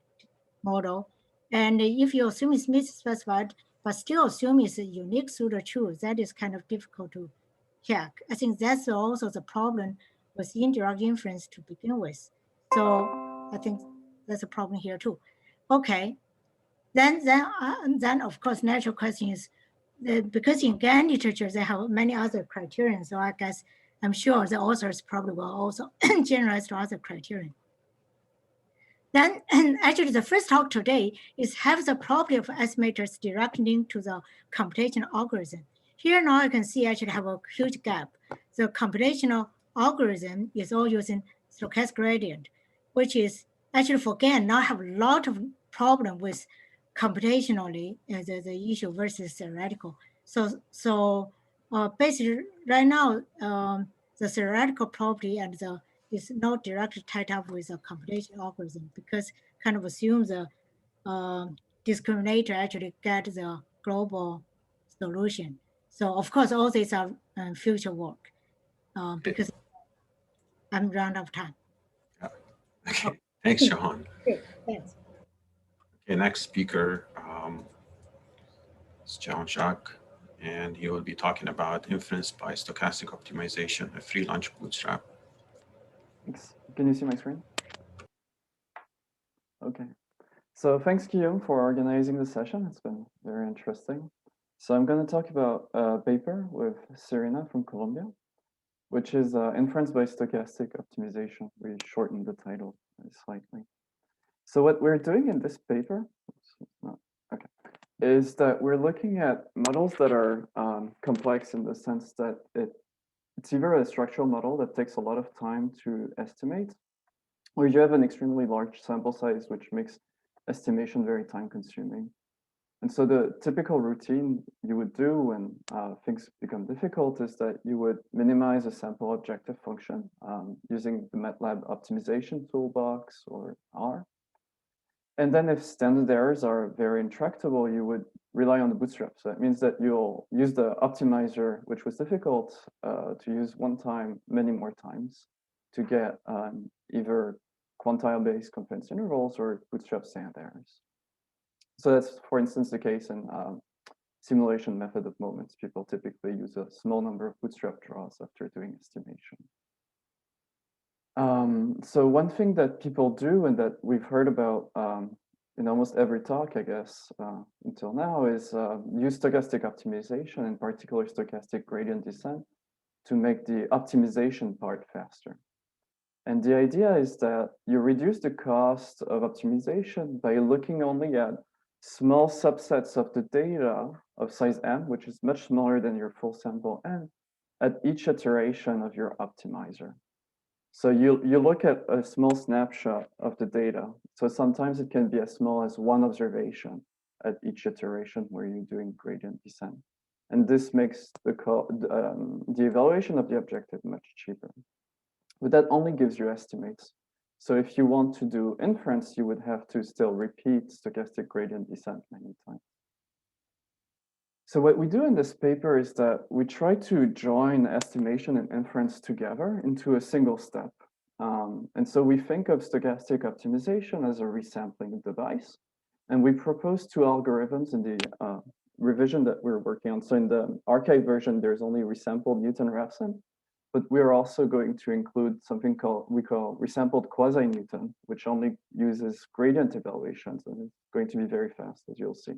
model, and if you assume it's misspecified, but still assume it's a unique pseudo true, that is kind of difficult to check. I think that's also the problem with indirect inference to begin with. So I think that's a problem here too. Okay, then of course, natural question is, because in GAN literature, they have many other criteria. So I guess, I'm sure the authors probably will also generalize to other criteria. Then actually the first talk today is have the property of estimators direct link to the computational algorithm. Here now you can see actually have a huge gap. The computational algorithm is all using stochastic gradient, which is actually for GAN now have a lot of problem with computationally the issue versus theoretical. So basically right now the theoretical property and the is not directly tied up with a computation algorithm because kind of assumes the discriminator actually get the global solution. So of course, all these are future work because I'm run out of time. Okay, thanks, Johan. Okay, thanks. Okay, next speaker is John Jacques, and he will be talking about inference by stochastic optimization, a free lunch bootstrap. Thanks. Can you see my screen? Okay. So thanks, Guillaume, for organizing the session. It's been very interesting. So I'm going to talk about a paper with Serena from Colombia, which is inference by stochastic optimization. We shortened the title slightly. So what we're doing in this paper, is that we're looking at models that are complex in the sense that it's either a structural model that takes a lot of time to estimate, or you have an extremely large sample size, which makes estimation very time consuming. And so the typical routine you would do when things become difficult is that you would minimize a sample objective function using the MATLAB optimization toolbox or R. And then if standard errors are very intractable, you would rely on the bootstrap. So that means that you'll use the optimizer, which was difficult to use one time, many more times to get either quantile-based confidence intervals or bootstrap standard errors. So that's, for instance, the case in simulation method of moments. People typically use a small number of bootstrap draws after doing estimation. So one thing that people do and that we've heard about in almost every talk, I guess, until now is use stochastic optimization, in particular stochastic gradient descent, to make the optimization part faster. And the idea is that you reduce the cost of optimization by looking only at small subsets of the data of size m, which is much smaller than your full sample n, at each iteration of your optimizer. So you look at a small snapshot of the data. So sometimes it can be as small as one observation at each iteration where you're doing gradient descent. And this makes the evaluation of the objective much cheaper. But that only gives you estimates. So if you want to do inference, you would have to still repeat stochastic gradient descent many times. So what we do in this paper is that we try to join estimation and inference together into a single step. And so we think of stochastic optimization as a resampling device. And we propose two algorithms in the revision that we're working on. So in the archive version, there's only resampled Newton-Raphson, but we're also going to include something we call resampled quasi-Newton, which only uses gradient evaluations, and it's going to be very fast, as you'll see.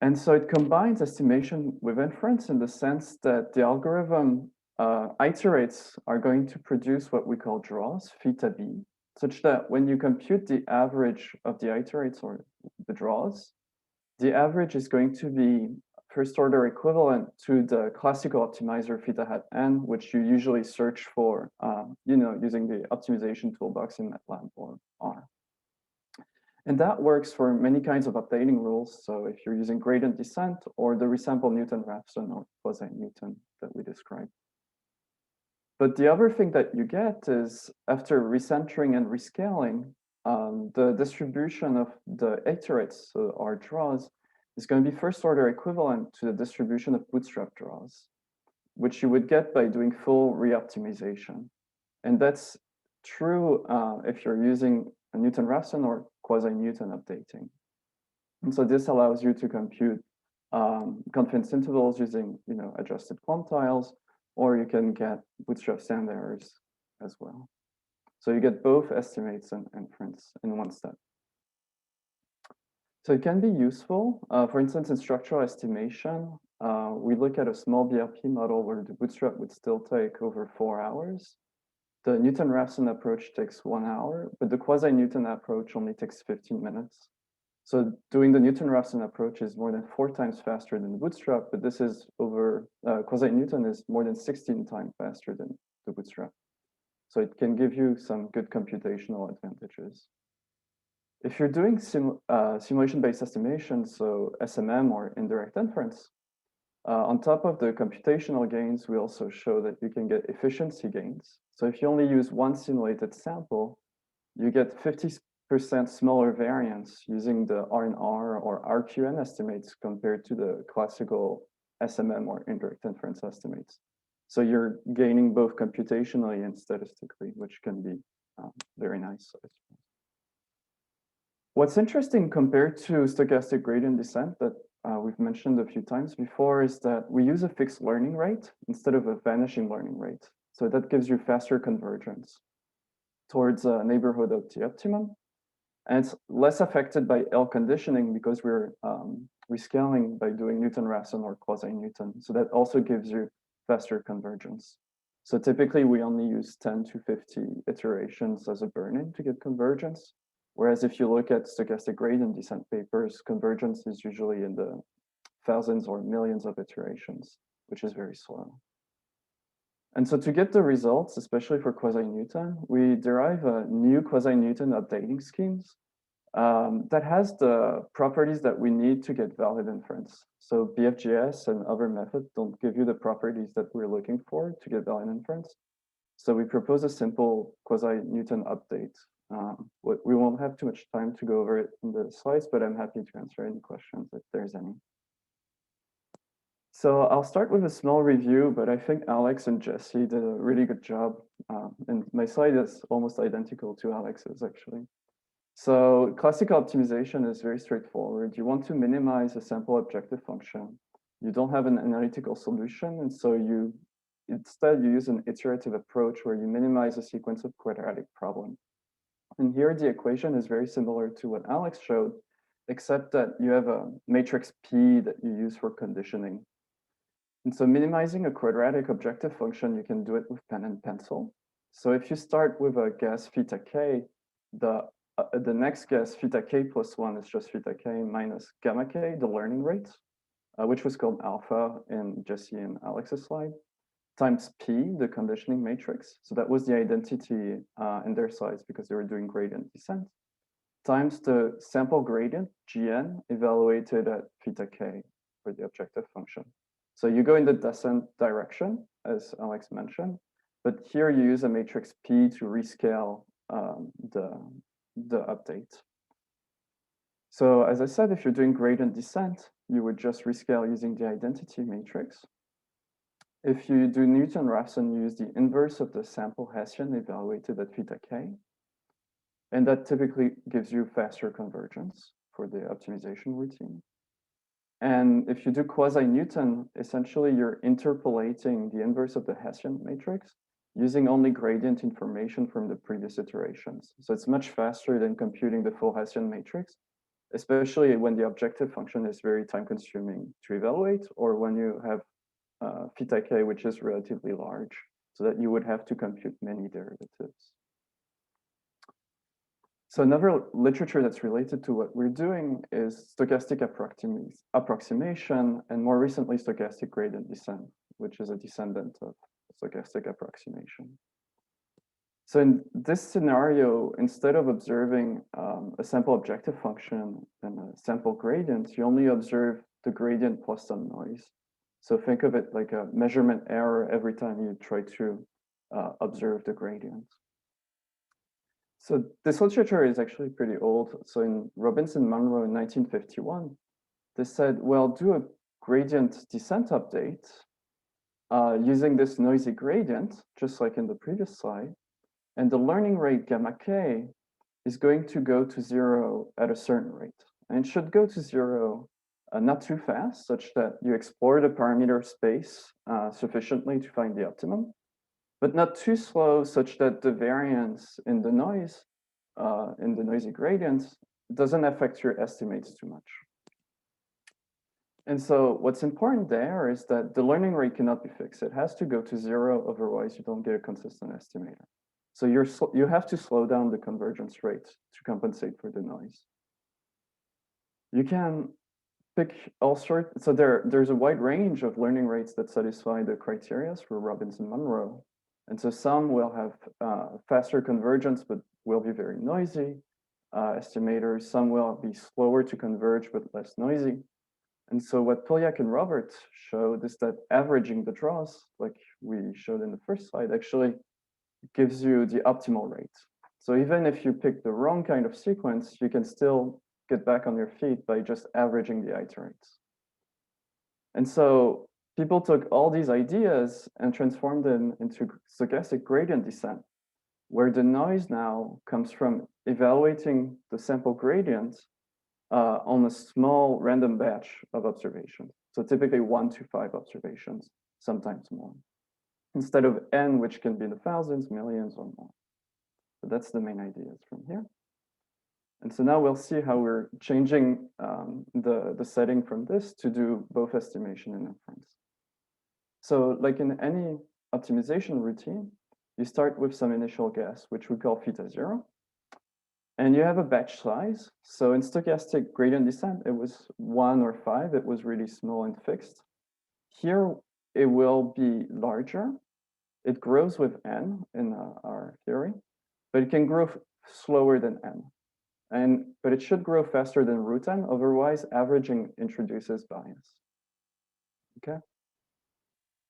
And so it combines estimation with inference in the sense that the algorithm iterates are going to produce what we call draws, theta b, such that when you compute the average of the iterates or the draws, the average is going to be first order equivalent to the classical optimizer theta hat n, which you usually search for, using the optimization toolbox in MATLAB or R. And that works for many kinds of updating rules. So if you're using gradient descent or the resample Newton-Raphson or quasi-Newton that we described. But the other thing that you get is after recentering and rescaling, the distribution of the iterates, so our draws, is going to be first order equivalent to the distribution of bootstrap draws, which you would get by doing full reoptimization. And that's true if you're using a Newton-Raphson or quasi-Newton updating. And so this allows you to compute confidence intervals using adjusted quantiles, or you can get Bootstrap standard errors as well. So you get both estimates and inference in one step. So it can be useful. For instance, in structural estimation, we look at a small BRP model where the Bootstrap would still take over 4 hours. The Newton-Raphson approach takes 1 hour, but the quasi-Newton approach only takes 15 minutes. So doing the Newton-Raphson approach is more than 4 times faster than the Bootstrap, but this is over, quasi-Newton is more than 16 times faster than the Bootstrap. So it can give you some good computational advantages. If you're doing simulation-based estimation, so SMM or indirect inference, on top of the computational gains, we also show that you can get efficiency gains. So if you only use one simulated sample, you get 50% smaller variance using the R&R or RQN estimates compared to the classical SMM or indirect inference estimates. So you're gaining both computationally and statistically, which can be very nice, I suppose. What's interesting compared to stochastic gradient descent that we've mentioned a few times before is that we use a fixed learning rate instead of a vanishing learning rate. So that gives you faster convergence towards a neighborhood of the optimum. And it's less affected by L conditioning because we're rescaling by doing Newton-Raphson or quasi-Newton. So that also gives you faster convergence. So typically we only use 10 to 50 iterations as a burn-in to get convergence. Whereas if you look at stochastic gradient descent papers, convergence is usually in the thousands or millions of iterations, which is very slow. And so to get the results, especially for quasi-Newton, we derive a new quasi-Newton updating schemes that has the properties that we need to get valid inference. So BFGS and other methods don't give you the properties that we're looking for to get valid inference. So we propose a simple quasi-Newton update. We won't have too much time to go over it in the slides, but I'm happy to answer any questions if there's any. So I'll start with a small review, but I think Alex and Jesse did a really good job. And my slide is almost identical to Alex's, actually. So classical optimization is very straightforward. You want to minimize a sample objective function. You don't have an analytical solution, and so instead you use an iterative approach where you minimize a sequence of quadratic problems. And here the equation is very similar to what Alex showed, except that you have a matrix P that you use for conditioning. And so minimizing a quadratic objective function, you can do it with pen and pencil. So if you start with a guess theta k, the next guess theta k plus 1 is just theta k minus gamma k, the learning rate, which was called alpha in Jesse and Alex's slide, times P, the conditioning matrix. So that was the identity in their slides because they were doing gradient descent, times the sample gradient, Gn, evaluated at theta k for the objective function. So you go in the descent direction, as Alex mentioned, but here you use a matrix P to rescale the update. So as I said, if you're doing gradient descent, you would just rescale using the identity matrix. If you do Newton-Raphson, you use the inverse of the sample Hessian evaluated at theta k. And that typically gives you faster convergence for the optimization routine. And if you do quasi-Newton, essentially you're interpolating the inverse of the Hessian matrix using only gradient information from the previous iterations. So it's much faster than computing the full Hessian matrix, especially when the objective function is very time-consuming to evaluate, or when you have theta k, which is relatively large, so that you would have to compute many derivatives. So another literature that's related to what we're doing is stochastic approximation, and more recently, stochastic gradient descent, which is a descendant of stochastic approximation. So in this scenario, instead of observing a sample objective function and a sample gradient, you only observe the gradient plus some noise. So think of it like a measurement error every time you try to observe the gradient. So this literature is actually pretty old. So in Robinson-Monroe in 1951, they said, well, do a gradient descent update using this noisy gradient, just like in the previous slide. And the learning rate gamma k is going to go to 0 at a certain rate. And it should go to 0 not too fast, such that you explore the parameter space sufficiently to find the optimum, but not too slow, such that the variance in the noise, in the noisy gradients, doesn't affect your estimates too much. And so what's important there is that the learning rate cannot be fixed. It has to go to 0, otherwise you don't get a consistent estimator. So you have to slow down the convergence rate to compensate for the noise. You can pick all sorts. So there's a wide range of learning rates that satisfy the criteria for Robinson-Monroe. And so some will have faster convergence, but will be very noisy estimators. Some will be slower to converge, but less noisy. And so what Polyak and Robert showed is that averaging the draws, like we showed in the first slide, actually gives you the optimal rate. So even if you pick the wrong kind of sequence, you can still get back on your feet by just averaging the iterates. And so people took all these ideas and transformed them into stochastic gradient descent, where the noise now comes from evaluating the sample gradient on a small random batch of observations. So typically 1 to 5 observations, sometimes more, instead of n, which can be the thousands, millions, or more. So that's the main ideas from here. And so now we'll see how we're changing the setting from this to do both estimation and inference. So like in any optimization routine, you start with some initial guess, which we call theta 0. And you have a batch size. So in stochastic gradient descent, it was 1 or 5. It was really small and fixed. Here, it will be larger. It grows with n in our theory, but it can grow slower than n. But it should grow faster than root n. Otherwise, averaging introduces bias. Okay.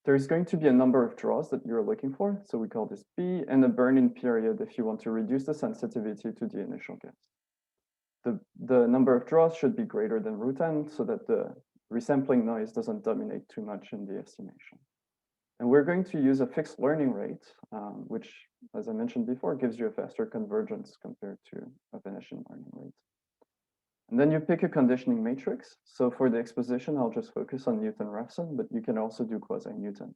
There's going to be a number of draws that you're looking for. So we call this B, and a burn-in period if you want to reduce the sensitivity to the initial guess. The number of draws should be greater than root n so that the resampling noise doesn't dominate too much in the estimation. And we're going to use a fixed learning rate, which, as I mentioned before, gives you a faster convergence compared to a vanishing learning rate. And then you pick a conditioning matrix. So for the exposition, I'll just focus on Newton-Raphson, but you can also do quasi-Newton.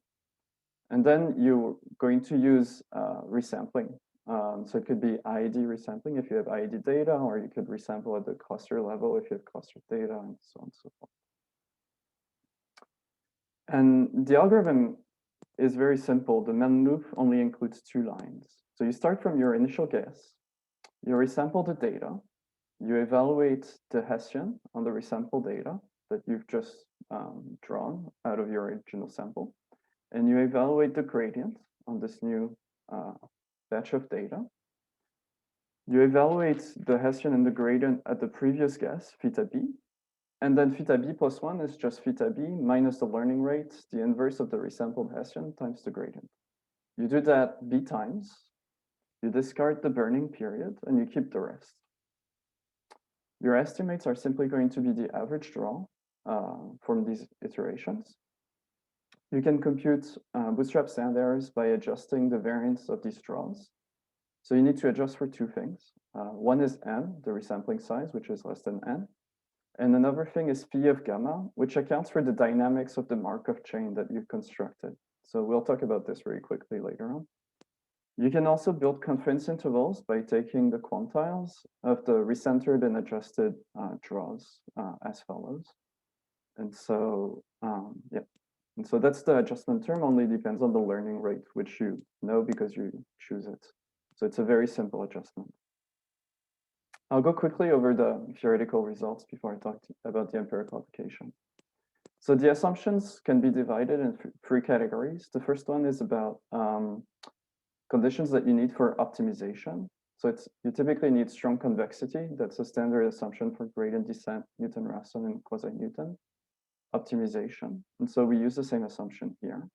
And then you're going to use resampling. So it could be IED resampling if you have IED data, or you could resample at the cluster level if you have cluster data, and so on and so forth. And the algorithm is very simple. The main loop only includes 2 lines. So you start from your initial guess, you resample the data, you evaluate the Hessian on the resample data that you've just drawn out of your original sample, and you evaluate the gradient on this new batch of data. You evaluate the Hessian and the gradient at the previous guess, theta b, and then theta b plus 1 is just theta b minus the learning rate, the inverse of the resampled Hessian times the gradient. You do that b times, you discard the burning period, and you keep the rest. Your estimates are simply going to be the average draw from these iterations. You can compute bootstrap standard errors by adjusting the variance of these draws. So you need to adjust for 2 things. One is n, the resampling size, which is less than n. And another thing is phi of gamma, which accounts for the dynamics of the Markov chain that you've constructed. So we'll talk about this very quickly later on. You can also build confidence intervals by taking the quantiles of the recentered and adjusted draws as follows. And so, yeah. And so that's the adjustment term, only depends on the learning rate, which you know because you choose it. So it's a very simple adjustment. I'll go quickly over the theoretical results before I talk about the empirical application. So the assumptions can be divided in 3 categories. The first one is about conditions that you need for optimization. So you typically need strong convexity. That's a standard assumption for gradient descent, Newton-Raphson, and quasi-Newton optimization. And so we use the same assumption here.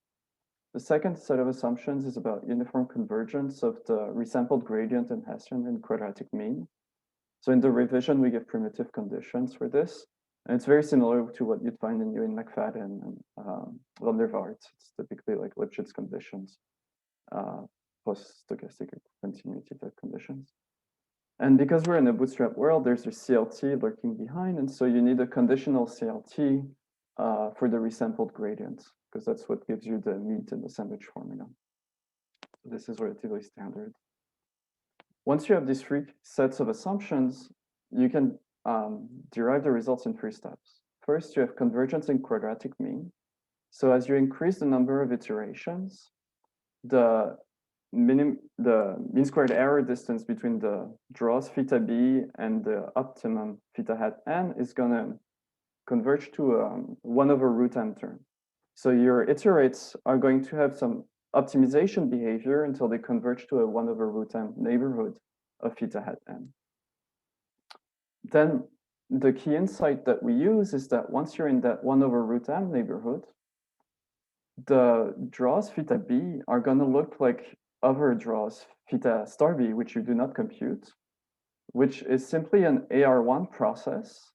The second set of assumptions is about uniform convergence of the resampled gradient and Hessian and quadratic mean. So in the revision, we give primitive conditions for this. And it's very similar to what you'd find in McFadden and van der Waart. It's typically like Lipschitz conditions plus stochastic continuity type conditions. And because we're in a Bootstrap world, there's a CLT lurking behind. And so you need a conditional CLT for the resampled gradient, because that's what gives you the meat in the sandwich formula. So this is relatively standard. Once you have these three sets of assumptions, you can derive the results in 3 steps. First, you have convergence in quadratic mean. So as you increase the number of iterations, the mean squared error distance between the draws theta b and the optimum theta hat n is going to converge to 1 over root m term. So your iterates are going to have some optimization behavior until they converge to a 1 over root m neighborhood of theta hat n. Then the key insight that we use is that once you're in that 1 over root m neighborhood, the draws theta b are going to look like other draws theta star b, which you do not compute, which is simply an AR1 process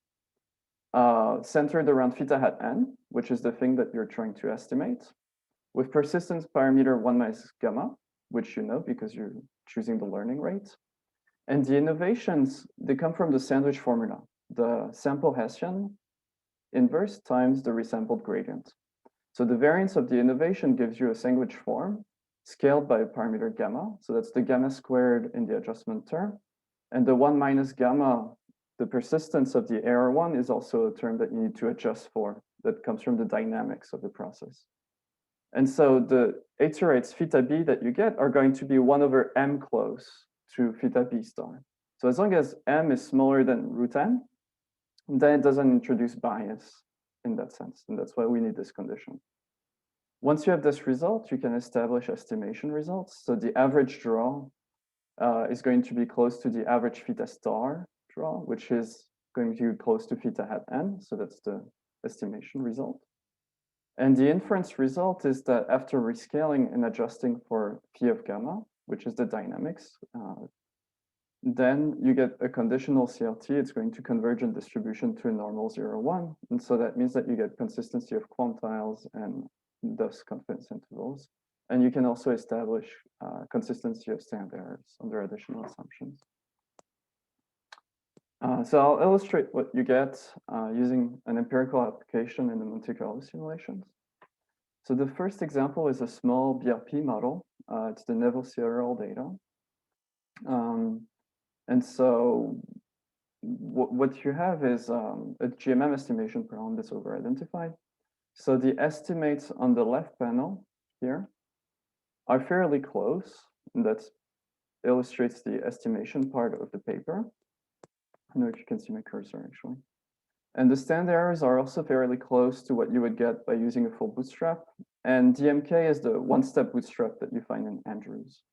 centered around theta hat n, which is the thing that you're trying to estimate, with persistence parameter 1 minus gamma, which you know because you're choosing the learning rate. And the innovations, they come from the sandwich formula, the sample Hessian inverse times the resampled gradient. So the variance of the innovation gives you a sandwich form scaled by a parameter gamma. So that's the gamma squared in the adjustment term. And the 1 minus gamma, the persistence of the AR1 is also a term that you need to adjust for that comes from the dynamics of the process. And so the iterates theta b that you get are going to be 1 over m close to theta b star. So as long as m is smaller than root m, then it doesn't introduce bias in that sense. And that's why we need this condition. Once you have this result, you can establish estimation results. So the average draw is going to be close to the average theta star draw, which is going to be close to theta hat n. So that's the estimation result. And the inference result is that after rescaling and adjusting for phi of gamma, which is the dynamics, then you get a conditional CLT. It's going to converge in distribution to a normal 0, 1. And so that means that you get consistency of quantiles and thus confidence intervals. And you can also establish consistency of standard errors under additional assumptions. So I'll illustrate what you get using an empirical application in the Monte Carlo simulations. So the first example is a small BRP model. It's the Neville-Serial data. And so what you have is a GMM estimation problem that's over-identified. So the estimates on the left panel here are fairly close, and that illustrates the estimation part of the paper. I don't know if you can see my cursor, actually. And the standard errors are also fairly close to what you would get by using a full bootstrap. And DMK is the one-step bootstrap that you find in Andrews.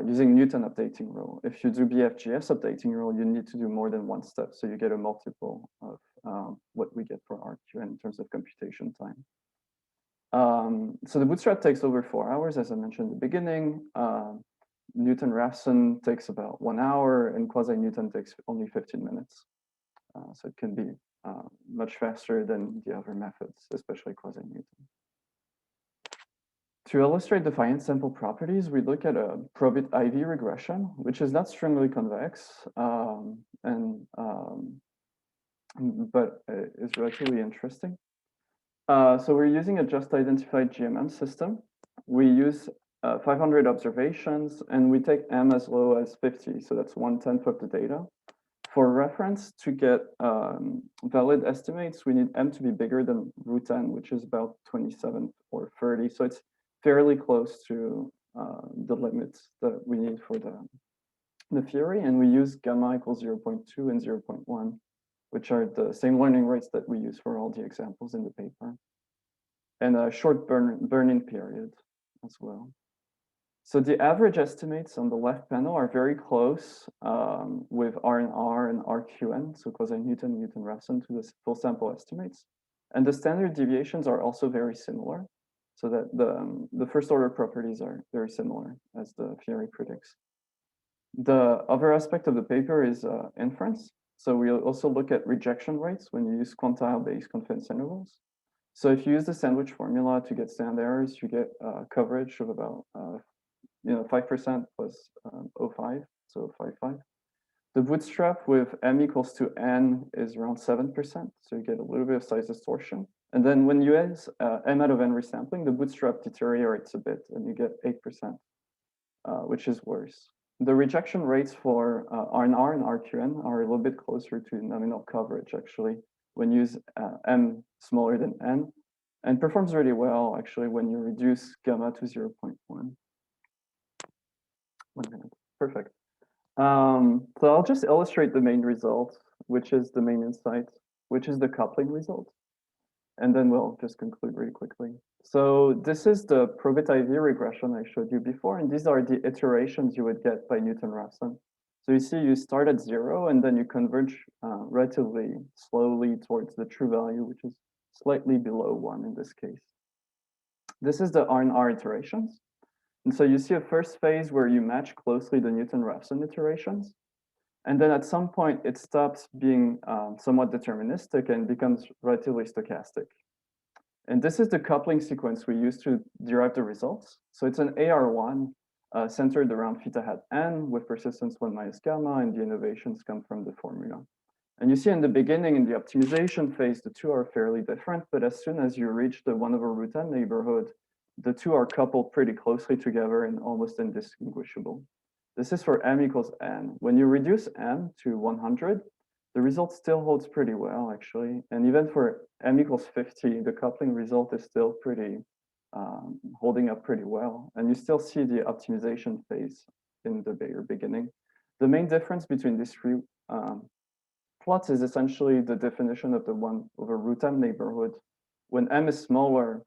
Using Newton updating rule. If you do BFGS updating rule, you need to do more than 1 step. So you get a multiple of what we get for RQN in terms of computation time. So the bootstrap takes over 4 hours, as I mentioned in the beginning. Newton-Raphson takes about 1 hour, and quasi-Newton takes only 15 minutes. So it can be much faster than the other methods, especially quasi-Newton. To illustrate the finite sample properties, we look at a probit IV regression, which is not strongly convex, but is relatively interesting. So we're using a just identified GMM system. We use 500 observations, and we take M as low as 50. So that's 1/10 of the data. For reference, to get valid estimates, we need M to be bigger than root n, which is about 27 or 30. So it's fairly close to the limits that we need for the theory. And we use gamma equals 0.2 and 0.1, which are the same learning rates that we use for all the examples in the paper. And a short burn-in period as well. So the average estimates on the left panel are very close with RNR and RQN, so quasi-Newton, Newton-Raphson, to the full sample estimates. And the standard deviations are also very similar, so that the first order properties are very similar as the theory predicts. The other aspect of the paper is inference. So we also look at rejection rates when you use quantile-based confidence intervals. So if you use the sandwich formula to get standard errors, you get coverage of about 5% plus 0.5, so 5.5. The bootstrap with m equals to n is around 7%, so you get a little bit of size distortion. And then when you use m out of n resampling, the bootstrap deteriorates a bit and you get 8%, which is worse. The rejection rates for RNR and RQN are a little bit closer to nominal coverage, actually, when you use m smaller than n, and performs really well, actually, when you reduce gamma to 0.1. 1 minute, perfect. So I'll just illustrate the main result, which is the main insight, which is the coupling result. And then we'll just conclude really quickly. So this is the probit-IV regression I showed you before, and these are the iterations you would get by Newton-Raphson. So you see you start at 0, and then you converge relatively slowly towards the true value, which is slightly below 1 in this case. This is the R&R iterations. And so you see a first phase where you match closely the Newton-Raphson iterations. And then at some point, it stops being somewhat deterministic and becomes relatively stochastic. And this is the coupling sequence we use to derive the results. So it's an AR1 centered around theta hat n with persistence 1 minus gamma, and the innovations come from the formula. And you see in the beginning, in the optimization phase, the two are fairly different, but as soon as you reach the 1/√n neighborhood, the two are coupled pretty closely together and almost indistinguishable. This is for m equals n. When you reduce m to 100, the result still holds pretty well, actually. And even for m equals 50, the coupling result is still pretty, holding up pretty well. And you still see the optimization phase in the very beginning. The main difference between these three plots is essentially the definition of the 1/√m neighborhood. When m is smaller,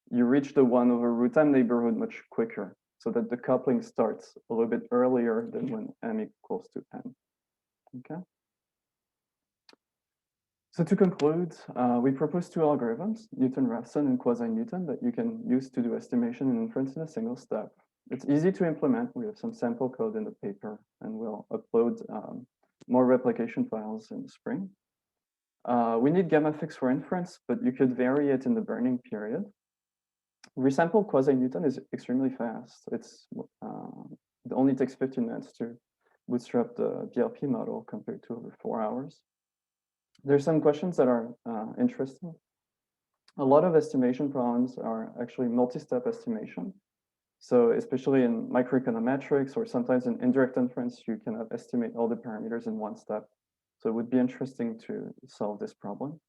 you reach the 1/√m neighborhood much quicker, so that the coupling starts a little bit earlier than when m equals to n. Okay. So to conclude, we propose two algorithms, Newton-Raphson and quasi-Newton, that you can use to do estimation and inference in a single step. It's easy to implement. We have some sample code in the paper, and we'll upload more replication files in the spring. We need gamma fix for inference, but you could vary it in the burning period. Resample quasi-Newton is extremely fast. It only takes 15 minutes to bootstrap the VLP model compared to over 4 hours. There's some questions that are interesting. A lot of estimation problems are actually multi-step estimation. So especially in microeconometrics or sometimes in indirect inference, you cannot estimate all the parameters in one step. So it would be interesting to solve this problem.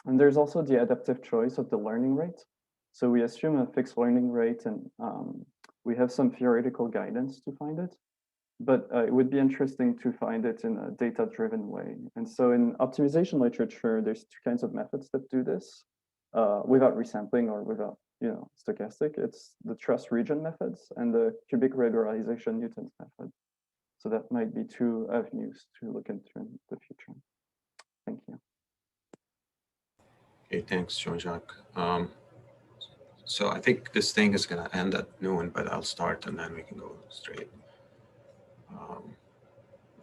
And there's also the adaptive choice of the learning rate. So we assume a fixed learning rate, and we have some theoretical guidance to find it. But it would be interesting to find it in a data-driven way. And so in optimization literature, there's two kinds of methods that do this without resampling or without stochastic. It's the truss region methods and the cubic regularization Newton's method. So that might be two avenues to look into in the future. Thank you. Okay, thanks, Jean-Jacques. So I think this thing is going to end at noon, but I'll start and then we can go straight.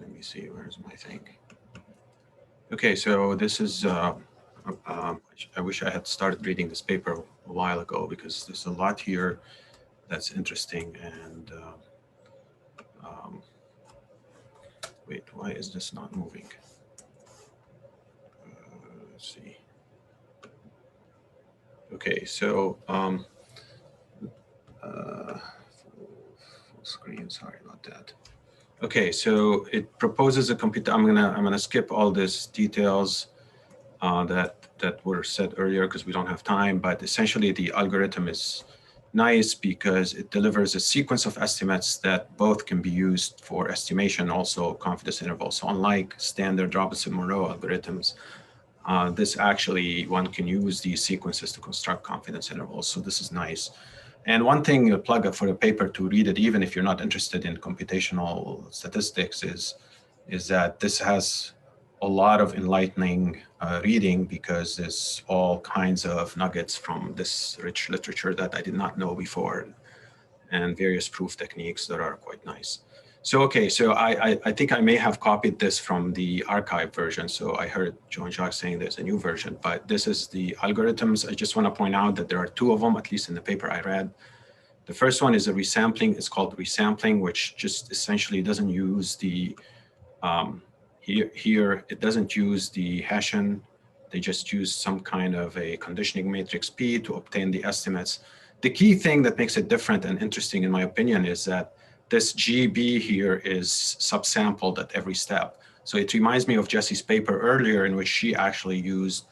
Let me see, where's my thing? Okay, so this is, I wish I had started reading this paper a while ago because there's a lot here that's interesting. And wait, why is this not moving? Let's see. Okay, so full screen, sorry about that. Okay, so it proposes a computer. I'm gonna skip all these details that were said earlier because we don't have time. But essentially, the algorithm is nice because it delivers a sequence of estimates that both can be used for estimation, also confidence intervals. So unlike standard Robinson-Monroe algorithms, this actually one can use these sequences to construct confidence intervals. So this is nice. And one thing, a plug up for a paper to read it, even if you're not interested in computational statistics, is that this has a lot of enlightening reading because there's all kinds of nuggets from this rich literature that I did not know before, and various proof techniques that are quite nice. So, okay, so I think I may have copied this from the archive version. So I heard Jean-Jacques saying there's a new version, but this is the algorithms. I just want to point out that there are two of them, at least in the paper I read. The first one is a resampling. It's called resampling, which just essentially doesn't use the Here, it doesn't use the Hessian. They just use some kind of a conditioning matrix P to obtain the estimates. The key thing that makes it different and interesting, in my opinion, is that this GB here is subsampled at every step. So it reminds me of Jessie's paper earlier, in which she actually used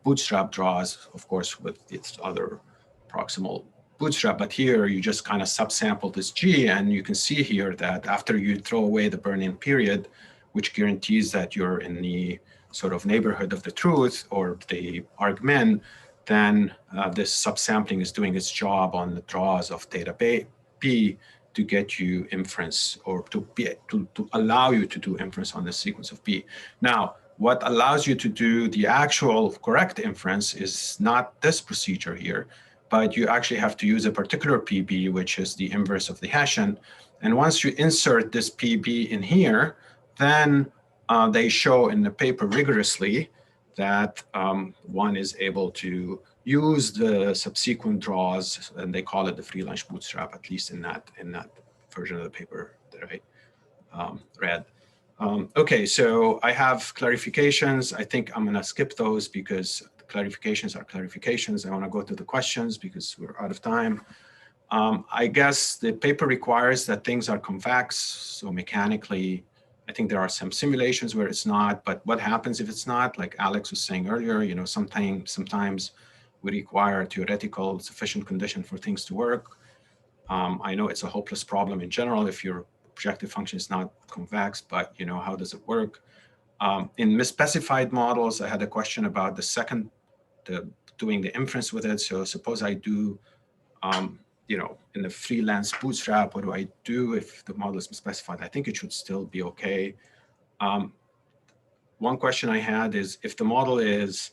bootstrap draws, of course, with its other proximal bootstrap. But here you just kind of subsample this G, and you can see here that after you throw away the burn-in period, which guarantees that you're in the sort of neighborhood of the truth or the argmin, then this subsampling is doing its job on the draws of theta P to get you inference, or to allow you to do inference on the sequence of P. Now, what allows you to do the actual correct inference is not this procedure here, but you actually have to use a particular PB, which is the inverse of the Hessian. And once you insert this PB in here, then they show in the paper rigorously that one is able to use the subsequent draws, and they call it the free lunch bootstrap, at least in that version of the paper that I read. Okay, so I have clarifications. I think I'm going to skip those because the clarifications are clarifications. I want to go to the questions because we're out of time. I guess the paper requires that things are convex, so mechanically, I think there are some simulations where it's not, but what happens if it's not? Like Alex was saying earlier, you know, sometimes we require theoretical sufficient condition for things to work. I know it's a hopeless problem in general if your projective function is not convex, but you know, how does it work? In misspecified models, I had a question about doing the inference with it. So suppose I do, you know, in the freelance bootstrap, what do I do if the model is misspecified? I think it should still be okay. One question I had is if the model is